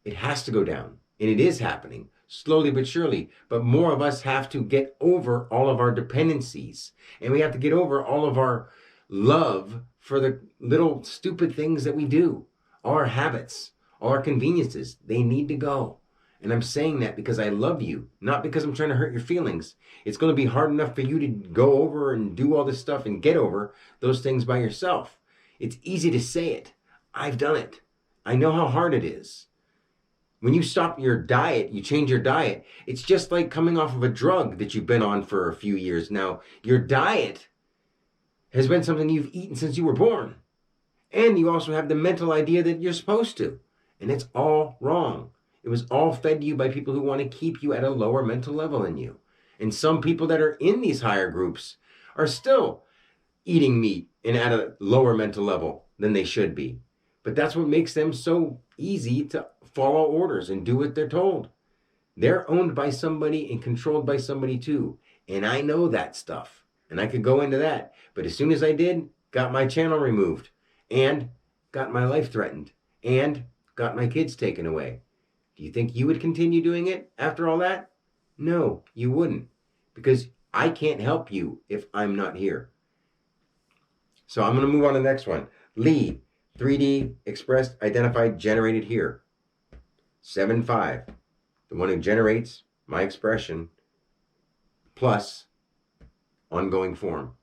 It has to go down. And it is happening, slowly but surely. But more of us have to get over all of our dependencies. And we have to get over all of our love for the little stupid things that we do. All our habits, all our conveniences, they need to go. And I'm saying that because I love you, not because I'm trying to hurt your feelings. It's going to be hard enough for you to go over and do all this stuff and get over those things by yourself. It's easy to say it. I've done it. I know how hard it is. When you stop your diet, you change your diet, it's just like coming off of a drug that you've been on for a few years now. Your diet has been something you've eaten since you were born. And you also have the mental idea that you're supposed to. And it's all wrong. It was all fed to you by people who want to keep you at a lower mental level than you. And some people that are in these higher groups are still eating meat and at a lower mental level than they should be. But that's what makes them so easy to follow orders and do what they're told. They're owned by somebody and controlled by somebody too. And I know that stuff. And I could go into that. But as soon as I did, got my channel removed and got my life threatened and got my kids taken away. Do you think you would continue doing it after all that? No, you wouldn't. Because I can't help you if I'm not here. So I'm going to move on to the next one. Lee, 3D, expressed, identified, generated here. 7-5. The one who generates my expression plus ongoing form.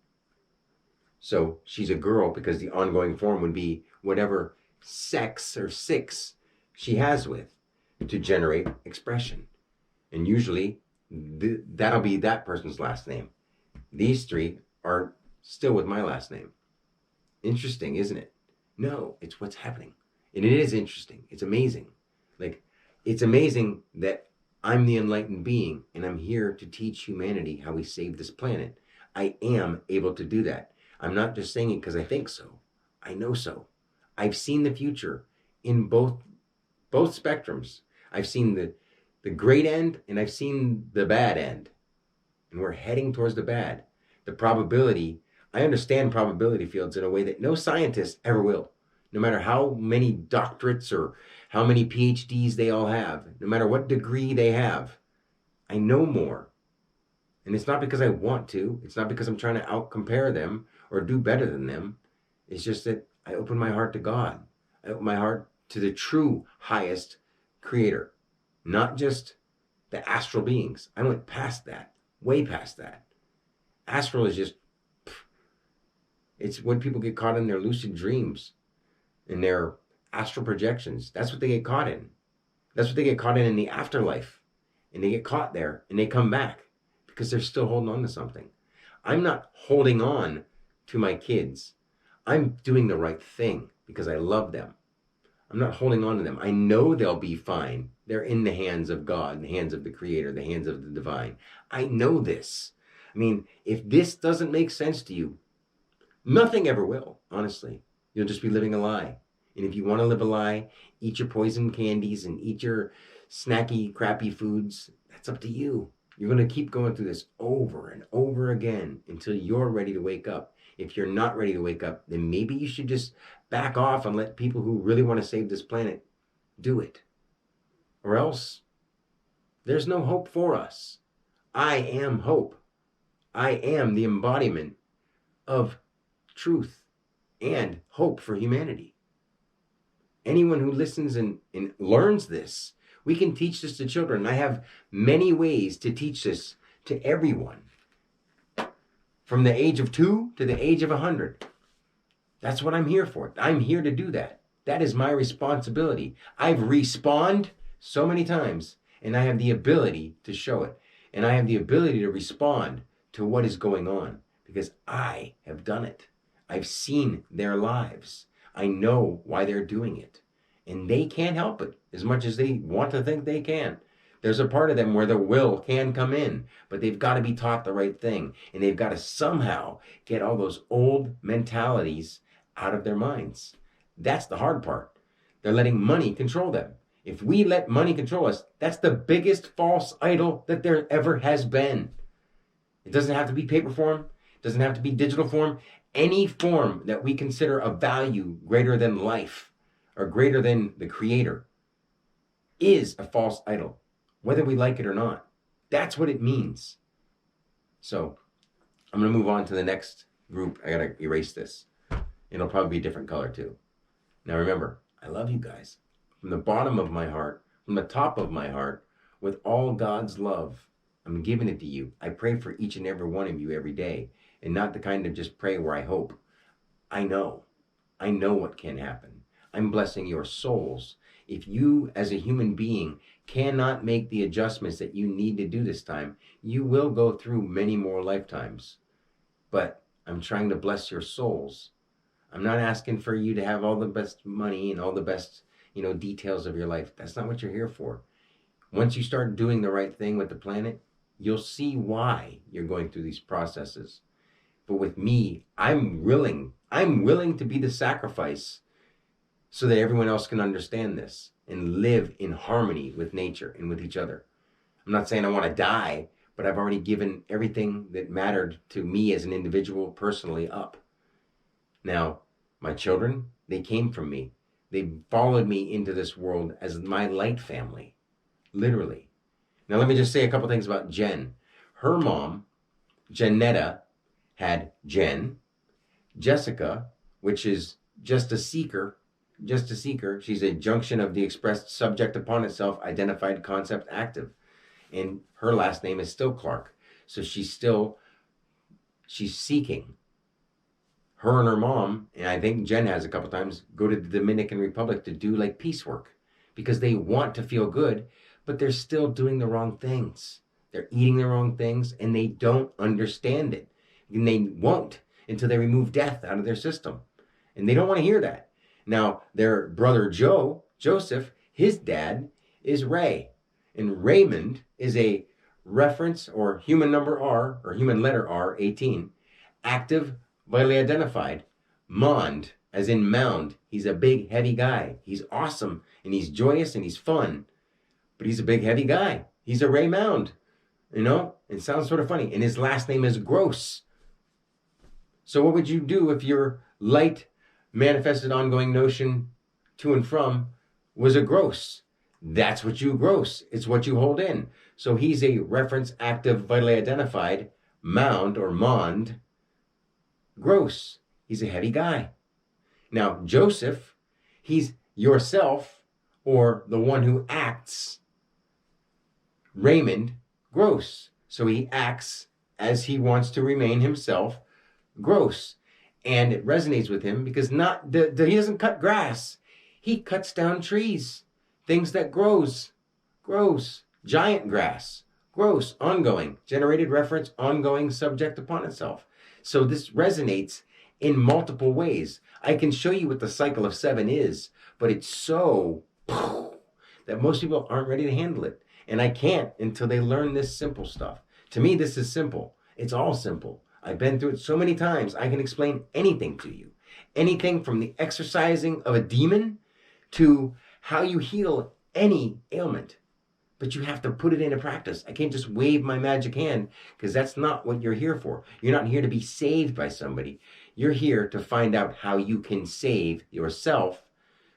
So she's a girl because the ongoing form would be whatever sex or six she has with to generate expression. And usually that'll be that person's last name. These three are still with my last name. Interesting, isn't it? No, it's what's happening. And it is interesting. It's amazing. Like, it's amazing that I'm the enlightened being and I'm here to teach humanity how we save this planet. I am able to do that. I'm not just saying it because I think so. I know so. I've seen the future in both spectrums. I've seen the great end and I've seen the bad end. And we're heading towards the bad. The probability, I understand probability fields in a way that no scientist ever will. No matter how many doctorates or how many PhDs they all have, no matter what degree they have, I know more. And it's not because I want to. It's not because I'm trying to out-compare them or do better than them. It's just that I open my heart to God. I open my heart to the true highest creator, not just the astral beings. I went past that, way past that. Astral is just, it's when people get caught in their lucid dreams, in their astral projections. That's what they get caught in. That's what they get caught in the afterlife. And they get caught there and they come back because they're still holding on to something. I'm not holding on to my kids. I'm doing the right thing because I love them. I'm not holding on to them. I know they'll be fine. They're in the hands of God, in the hands of the Creator, the hands of the divine. I know this. I mean, if this doesn't make sense to you, nothing ever will, honestly. You'll just be living a lie. And if you want to live a lie, eat your poison candies and eat your snacky, crappy foods. That's up to you. You're going to keep going through this over and over again until you're ready to wake up. If you're not ready to wake up, then maybe you should just back off and let people who really want to save this planet do it. Or else, there's no hope for us. I am hope. I am the embodiment of truth and hope for humanity. Anyone who listens and learns this, we can teach this to children. I have many ways to teach this to everyone. From the age of 2 to the age of 100. That's what I'm here for. I'm here to do that. That is my responsibility. I've respawned so many times, and I have the ability to show it. And I have the ability to respond to what is going on because I have done it. I've seen their lives. I know why they're doing it. And they can't help it as much as they want to think they can. There's a part of them where the will can come in, but they've got to be taught the right thing. And they've got to somehow get all those old mentalities out of their minds. That's the hard part. They're letting money control them. If we let money control us, that's the biggest false idol that there ever has been. It doesn't have to be paper form. It doesn't have to be digital form. Any form that we consider a value greater than life or greater than the Creator is a false idol, whether we like it or not. That's what it means. So I'm going to move on to the next group. I got to erase this. It'll probably be a different color too. Now remember, I love you guys. From the bottom of my heart, from the top of my heart, with all God's love, I'm giving it to you. I pray for each and every one of you every day, and not the kind of just pray where I hope. I know what can happen. I'm blessing your souls. If you, as a human being, cannot make the adjustments that you need to do this time, you will go through many more lifetimes. But I'm trying to bless your souls. I'm not asking for you to have all the best money and all the best, details of your life. That's not what you're here for. Once you start doing the right thing with the planet, you'll see why you're going through these processes. But with me, I'm willing to be the sacrifice so that everyone else can understand this and live in harmony with nature and with each other. I'm not saying I want to die, but I've already given everything that mattered to me as an individual personally up. Now, my children, they came from me. They followed me into this world as my light family, literally. Now, let me just say a couple things about Jen. Her mom, Janetta, had Jen. Jessica, which is just a seeker. She's a junction of the expressed subject upon itself, identified concept active. And her last name is still Clark. So she's seeking. Her and her mom, and I think Jen has a couple times, go to the Dominican Republic to do like peace work because they want to feel good, but they're still doing the wrong things. They're eating the wrong things and they don't understand it. And they won't until they remove death out of their system. And they don't want to hear that. Now, their brother Joseph, his dad is Ray. And Raymond is a reference or human number R, or human letter R, 18, active, vitally identified. Mond, as in mound. He's a big, heavy guy. He's awesome, and he's joyous, and he's fun. But he's a big, heavy guy. He's a Ray Mound. You know? It sounds sort of funny. And his last name is Gross. So what would you do if your light manifested ongoing notion to and from was a gross? That's what you gross. It's what you hold in. So he's a reference active, vitally identified, mound or mond, gross. He's a heavy guy. Now, Joseph, he's yourself or the one who acts. Raymond, gross. So he acts as he wants to remain himself, gross. And it resonates with him because he doesn't cut grass. He cuts down trees. Things that grows. Giant grass. Gross. Ongoing. Generated reference. Ongoing subject upon itself. So this resonates in multiple ways. I can show you what the cycle of 7 is, but it's so that most people aren't ready to handle it. And I can't until they learn this simple stuff. To me, this is simple. It's all simple. I've been through it so many times. I can explain anything to you. Anything from the exorcising of a demon to how you heal any ailment. But you have to put it into practice. I can't just wave my magic hand because that's not what you're here for. You're not here to be saved by somebody. You're here to find out how you can save yourself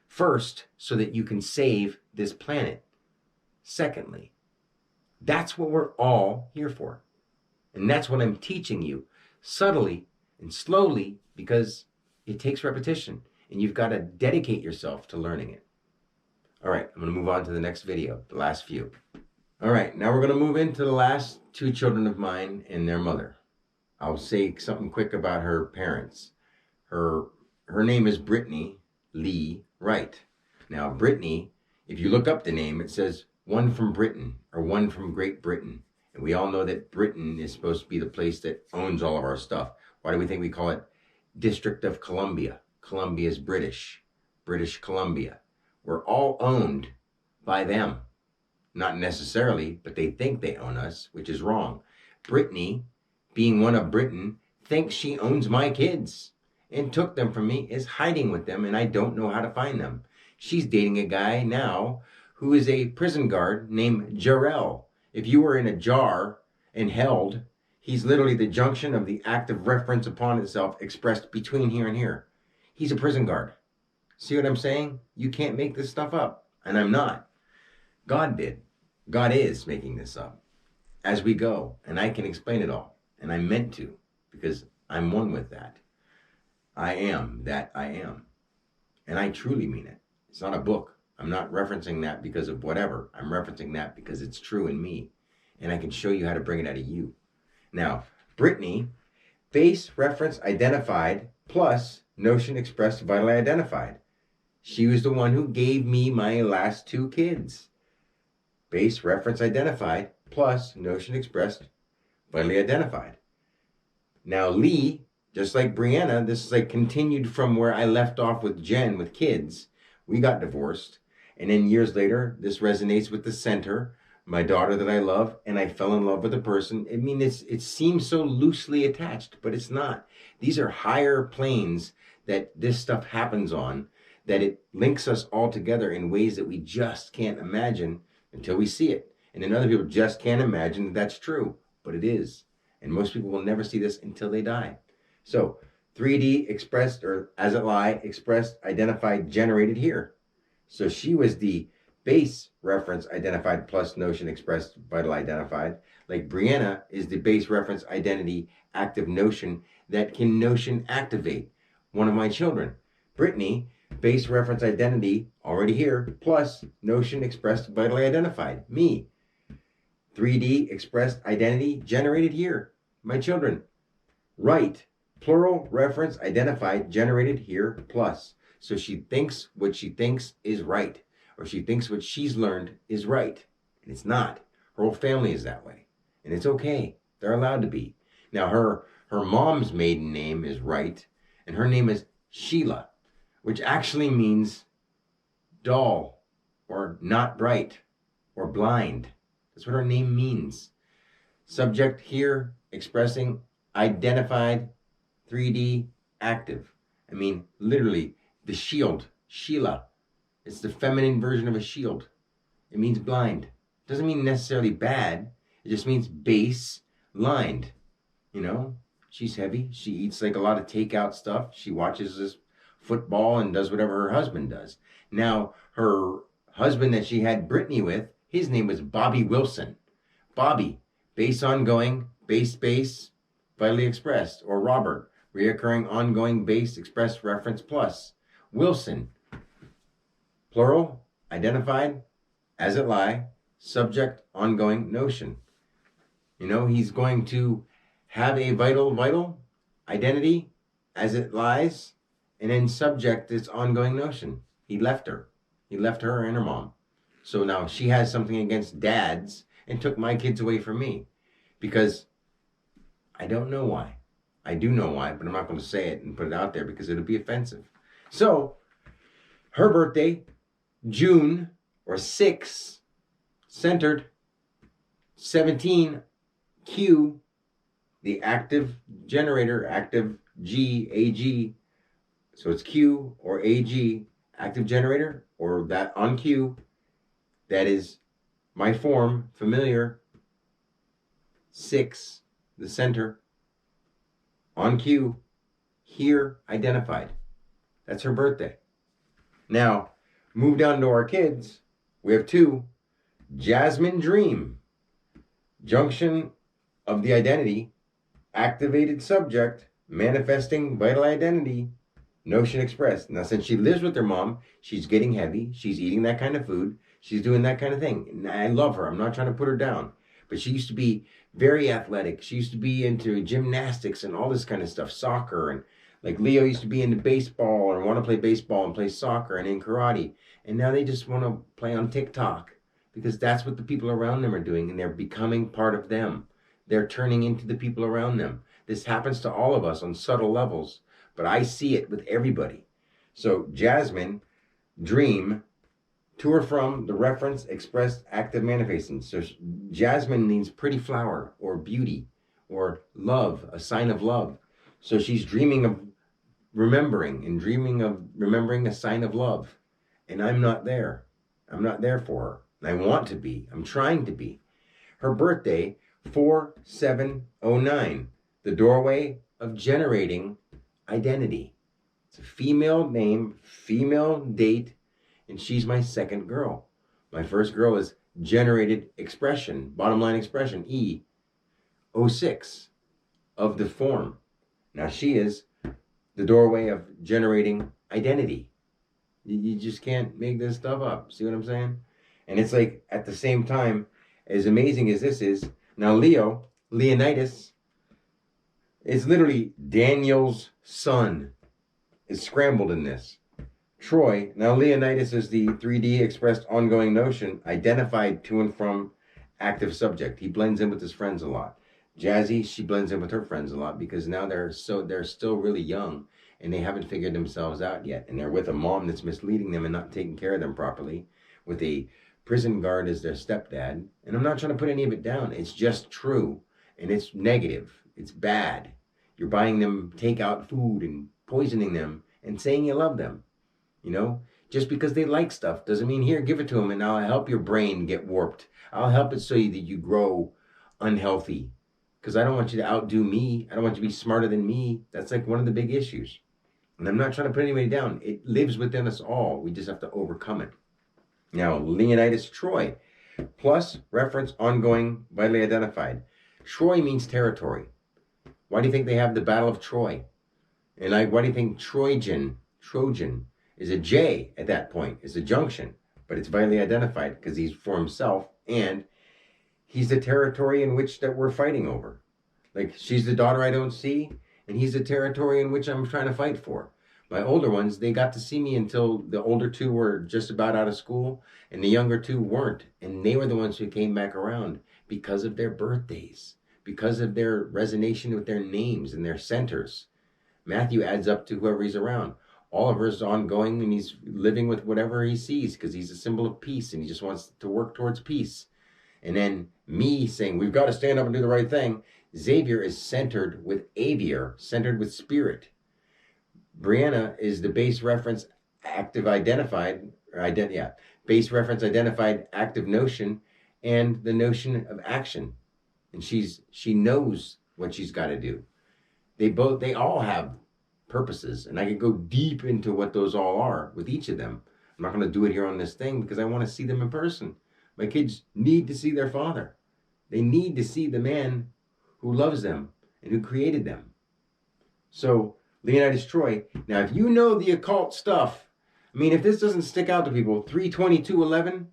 first so that you can save this planet. Secondly, that's what we're all here for. And that's what I'm teaching you subtly and slowly because it takes repetition and you've got to dedicate yourself to learning it. All right, I'm going to move on to the next video, the last few. All right, now we're going to move into the last 2 children of mine and their mother. I'll say something quick about her parents. Her name is Brittany Lee Wright. Now, Brittany, if you look up the name, it says one from Britain or one from Great Britain. And we all know that Britain is supposed to be the place that owns all of our stuff. Why do we think we call it District of Columbia? Columbia is British Columbia. We're all owned by them. Not necessarily, but they think they own us, which is wrong. Brittany, being one of Britain, thinks she owns my kids and took them from me, is hiding with them, and I don't know how to find them. She's dating a guy now who is a prison guard named Jarrell. If you were in a jar and held, he's literally the junction of the active reference upon itself expressed between here and here. He's a prison guard. See what I'm saying? You can't make this stuff up, and I'm not. God did. God is making this up as we go, and I can explain it all, and I'm meant to because I'm one with that. I am that I am, and I truly mean it. It's not a book. I'm not referencing that because of whatever. I'm referencing that because it's true in me, and I can show you how to bring it out of you. Now, Brittany, base reference identified plus notion expressed vitally identified. She was the one who gave me my last 2 kids. Base reference identified plus notion expressed vitally identified. Now Lee, just like Brianna, this is like continued from where I left off with Jen with kids. We got divorced. And then years later, this resonates with the center, my daughter that I love, and I fell in love with a person. I mean, it seems so loosely attached, but it's not. These are higher planes that this stuff happens on, that it links us all together in ways that we just can't imagine until we see it. And then other people just can't imagine that that's true, but it is. And most people will never see this until they die. So 3D expressed, or as it lie, expressed, identified, generated here. So she was the base reference identified plus notion expressed vital identified. Like Brianna is the base reference identity active notion that can notion activate one of my children. Brittany, base reference identity already here plus notion expressed vitally identified, me. 3D expressed identity generated here, my children. Right, plural reference identified generated here plus. So she thinks what she thinks is right, or she thinks what she's learned is right, and it's not. Her whole family is that way, and it's okay. They're allowed to be. Now her mom's maiden name is Wright, and her name is Sheila, which actually means dull, or not bright, or blind. That's what her name means. Subject here expressing identified 3D active. I mean, literally, the shield, Sheila. It's the feminine version of a shield. It means blind. It doesn't mean necessarily bad. It just means base lined. You know, she's heavy. She eats like a lot of takeout stuff. She watches this football and does whatever her husband does. Now, her husband that she had Brittany with, his name was Bobby Wilson. Bobby, base ongoing, base, vitally expressed. Or Robert, reoccurring ongoing base expressed reference plus. Wilson, plural, identified, as it lie, subject, ongoing notion. You know, he's going to have a vital identity as it lies, and then subject its ongoing notion. He left her. He left her and her mom. So now she has something against dads and took my kids away from me. Because I don't know why. I do know why, but I'm not going to say it and put it out there because it'll be offensive. So, her birthday, June, or 6, centered, 17, Q, the active generator, active G, AG. So it's Q or AG, active generator, or that on Q. That is my form, familiar. 6, the center, on Q, here, identified. That's her birthday. Now, move down to our kids. We have 2. Jasmine Dream. Junction of the identity, activated subject, manifesting vital identity, notion expressed. Now, since she lives with her mom, she's getting heavy. She's eating that kind of food. She's doing that kind of thing. And I love her. I'm not trying to put her down. But she used to be very athletic. She used to be into gymnastics and all this kind of stuff, soccer. And like Leo used to be into baseball or want to play baseball and play soccer and in karate. And now they just want to play on TikTok because that's what the people around them are doing. And they're becoming part of them. They're turning into the people around them. This happens to all of us on subtle levels. But I see it with everybody. So Jasmine, Dream, to or from the reference expressed active manifesting. So Jasmine means pretty flower or beauty or love, a sign of love. So she's dreaming of remembering and dreaming of remembering a sign of love. And I'm not there. I'm not there for her. I want to be. I'm trying to be. Her birthday, 4709, the doorway of generating identity. It's a female name, female date, and she's my second girl. My first girl is generated expression, bottom line expression, E06 of the form. Now she is the doorway of generating identity. You just can't make this stuff up. See what I'm saying? And it's like at the same time, as amazing as this is, now Leonidas, is literally Daniel's son, is scrambled in this. Troy, now Leonidas is the 3D expressed ongoing notion, identified to and from active subject. He blends in with his friends a lot. Jazzy, she blends in with her friends a lot because now they're still really young and they haven't figured themselves out yet. And they're with a mom that's misleading them and not taking care of them properly, with a prison guard is their stepdad. And I'm not trying to put any of it down. It's just true. And it's negative. It's bad. You're buying them takeout food and poisoning them and saying you love them. You know, just because they like stuff doesn't mean, here, give it to them and I'll help your brain get warped. I'll help it so that you grow unhealthy. Because I don't want you to outdo me. I don't want you to be smarter than me. That's like one of the big issues. And I'm not trying to put anybody down. It lives within us all. We just have to overcome it. Now, Leonidas Troy, plus reference ongoing, vitally identified. Troy means territory. Why do you think they have the Battle of Troy? And why do you think Trojan is a J at that point? It's a junction, but it's vitally identified because he's for himself and he's the territory in which that we're fighting over. Like, she's the daughter I don't see, and he's the territory in which I'm trying to fight for. My older ones, they got to see me until the older two were just about out of school, and the younger two weren't. And they were the ones who came back around because of their birthdays, because of their resonation with their names and their centers. Matthew adds up to whoever he's around. Oliver's ongoing, and he's living with whatever he sees because he's a symbol of peace, and he just wants to work towards peace. And then me saying, we've got to stand up and do the right thing. Xavier is centered with Avier, centered with spirit. Brianna is the base reference active identified, base reference identified active notion and the notion of action. And she knows what she's got to do. They all have purposes, and I could go deep into what those all are with each of them. I'm not going to do it here on this thing because I want to see them in person. My kids need to see their father. They need to see the man who loves them and who created them. So, Leonidas Troy. Now, if you know the occult stuff, I mean, if this doesn't stick out to people, 32211,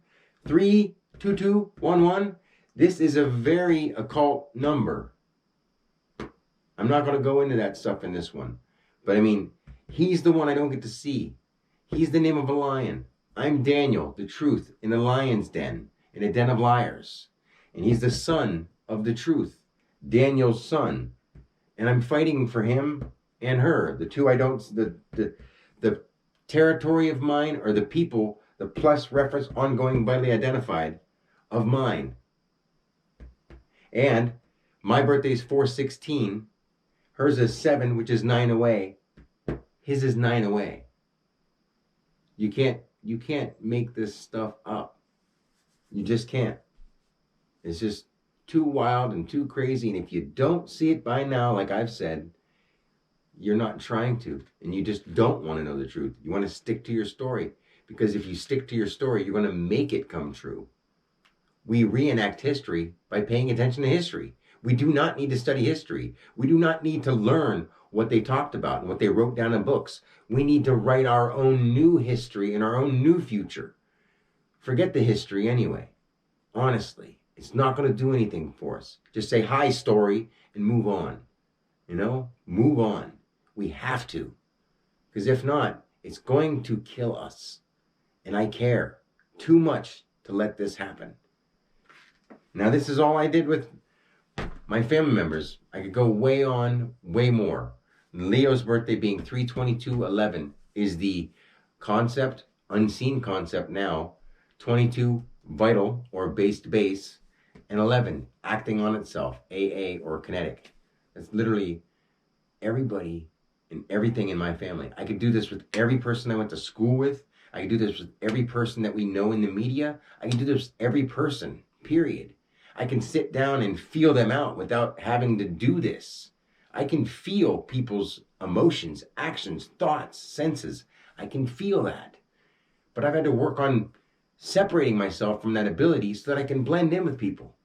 32211, this is a very occult number. I'm not going to go into that stuff in this one. But I mean, he's the one I don't get to see. He's the name of a lion. I'm Daniel, the truth, in a lion's den, in a den of liars. And he's the son of the truth, Daniel's son. And I'm fighting for him and her. The two I don't, the territory of mine or the people, the plus reference ongoing vitally identified of mine. And my birthday is 4/16. Hers is 7, which is 9 away. His is 9 away. You can't make this stuff up. You just can't. It's just too wild and too crazy. And if you don't see it by now, like I've said, you're not trying to. And you just don't want to know the truth. You want to stick to your story. Because if you stick to your story, you're going to make it come true. We reenact history by paying attention to history. We do not need to study history. We do not need to learn what they talked about and what they wrote down in books. We need to write our own new history and our own new future. Forget the history anyway. Honestly, it's not going to do anything for us. Just say hi, story, and move on. You know, move on. We have to. Because if not, it's going to kill us. And I care too much to let this happen. Now, this is all I did with my family members. I could go way on, way more. Leo's birthday being 3/22/11 is the concept, unseen concept now. 22, vital or based base. And 11, acting on itself, AA or kinetic. That's literally everybody and everything in my family. I could do this with every person I went to school with. I could do this with every person that we know in the media. I can do this with every person, period. I can sit down and feel them out without having to do this. I can feel people's emotions, actions, thoughts, senses. I can feel that. But I've had to work on separating myself from that ability so that I can blend in with people.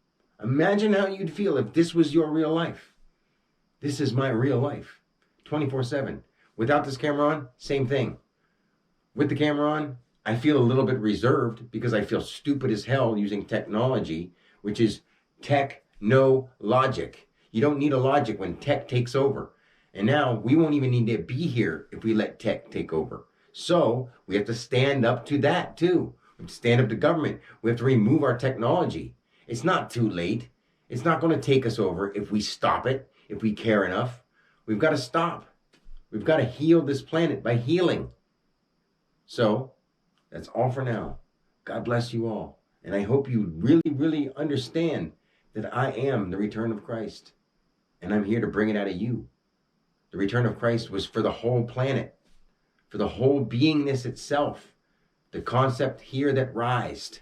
Imagine how you'd feel if this was your real life. This is my real life, 24/7. Without this camera on, same thing. With the camera on, I feel a little bit reserved because I feel stupid as hell using technology, which is tech, no logic. You don't need a logic when tech takes over. And now we won't even need to be here if we let tech take over. So we have to stand up to that too. We have to stand up to government. We have to remove our technology. It's not too late. It's not going to take us over if we stop it, if we care enough. We've got to stop. We've got to heal this planet by healing. So that's all for now. God bless you all. And I hope you really, really understand that I am the return of Christ. And I'm here to bring it out of you. The return of Christ was for the whole planet, for the whole beingness itself. The concept here that rised.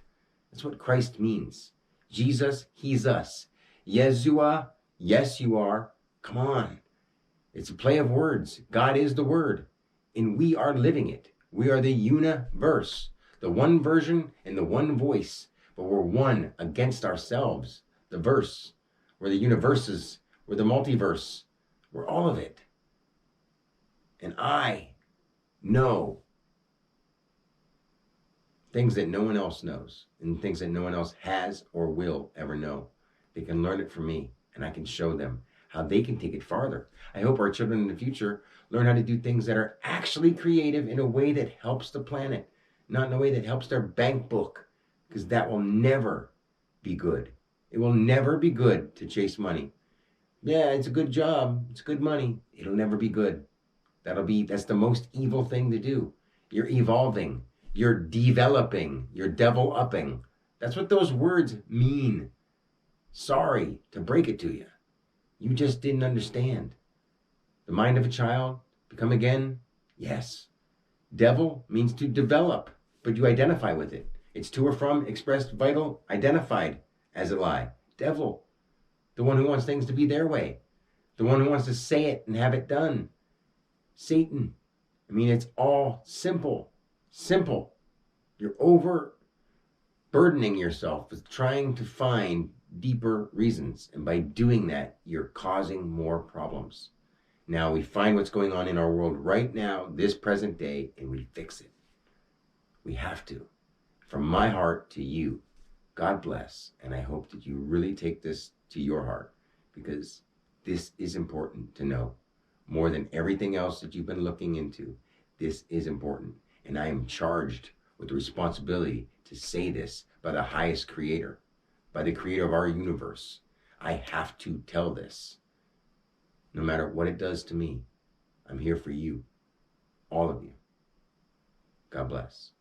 That's what Christ means. Jesus, he's us. Yeshua, yes, you are. Come on. It's a play of words. God is the Word, and we are living it. We are the universe, the one version and the one voice, but we're one against ourselves. The verse. We're the universes. We're the multiverse. We're all of it. And I know things that no one else knows, and things that no one else has or will ever know. They can learn it from me, and I can show them how they can take it farther. I hope our children in the future learn how to do things that are actually creative in a way that helps the planet, not in a way that helps their bank book, because that will never be good. It will never be good to chase money. Yeah, it's a good job. It's good money. It'll never be good. That's the most evil thing to do. You're evolving. You're developing. You're devil upping. That's what those words mean. Sorry to break it to you. You just didn't understand. The mind of a child, become again, yes. Devil means to develop, but you identify with it. It's to or from, expressed, vital, identified as a lie. Devil, the one who wants things to be their way. The one who wants to say it and have it done. Satan, I mean, it's all simple. Simple. You're overburdening yourself with trying to find deeper reasons. And by doing that, you're causing more problems. Now we find what's going on in our world right now, this present day, and we fix it. We have to. From my heart to you, God bless. And I hope that you really take this to your heart, because this is important to know. More than everything else that you've been looking into, this is important. And I am charged with the responsibility to say this by the highest creator, by the creator of our universe. I have to tell this. No matter what it does to me, I'm here for you, all of you. God bless.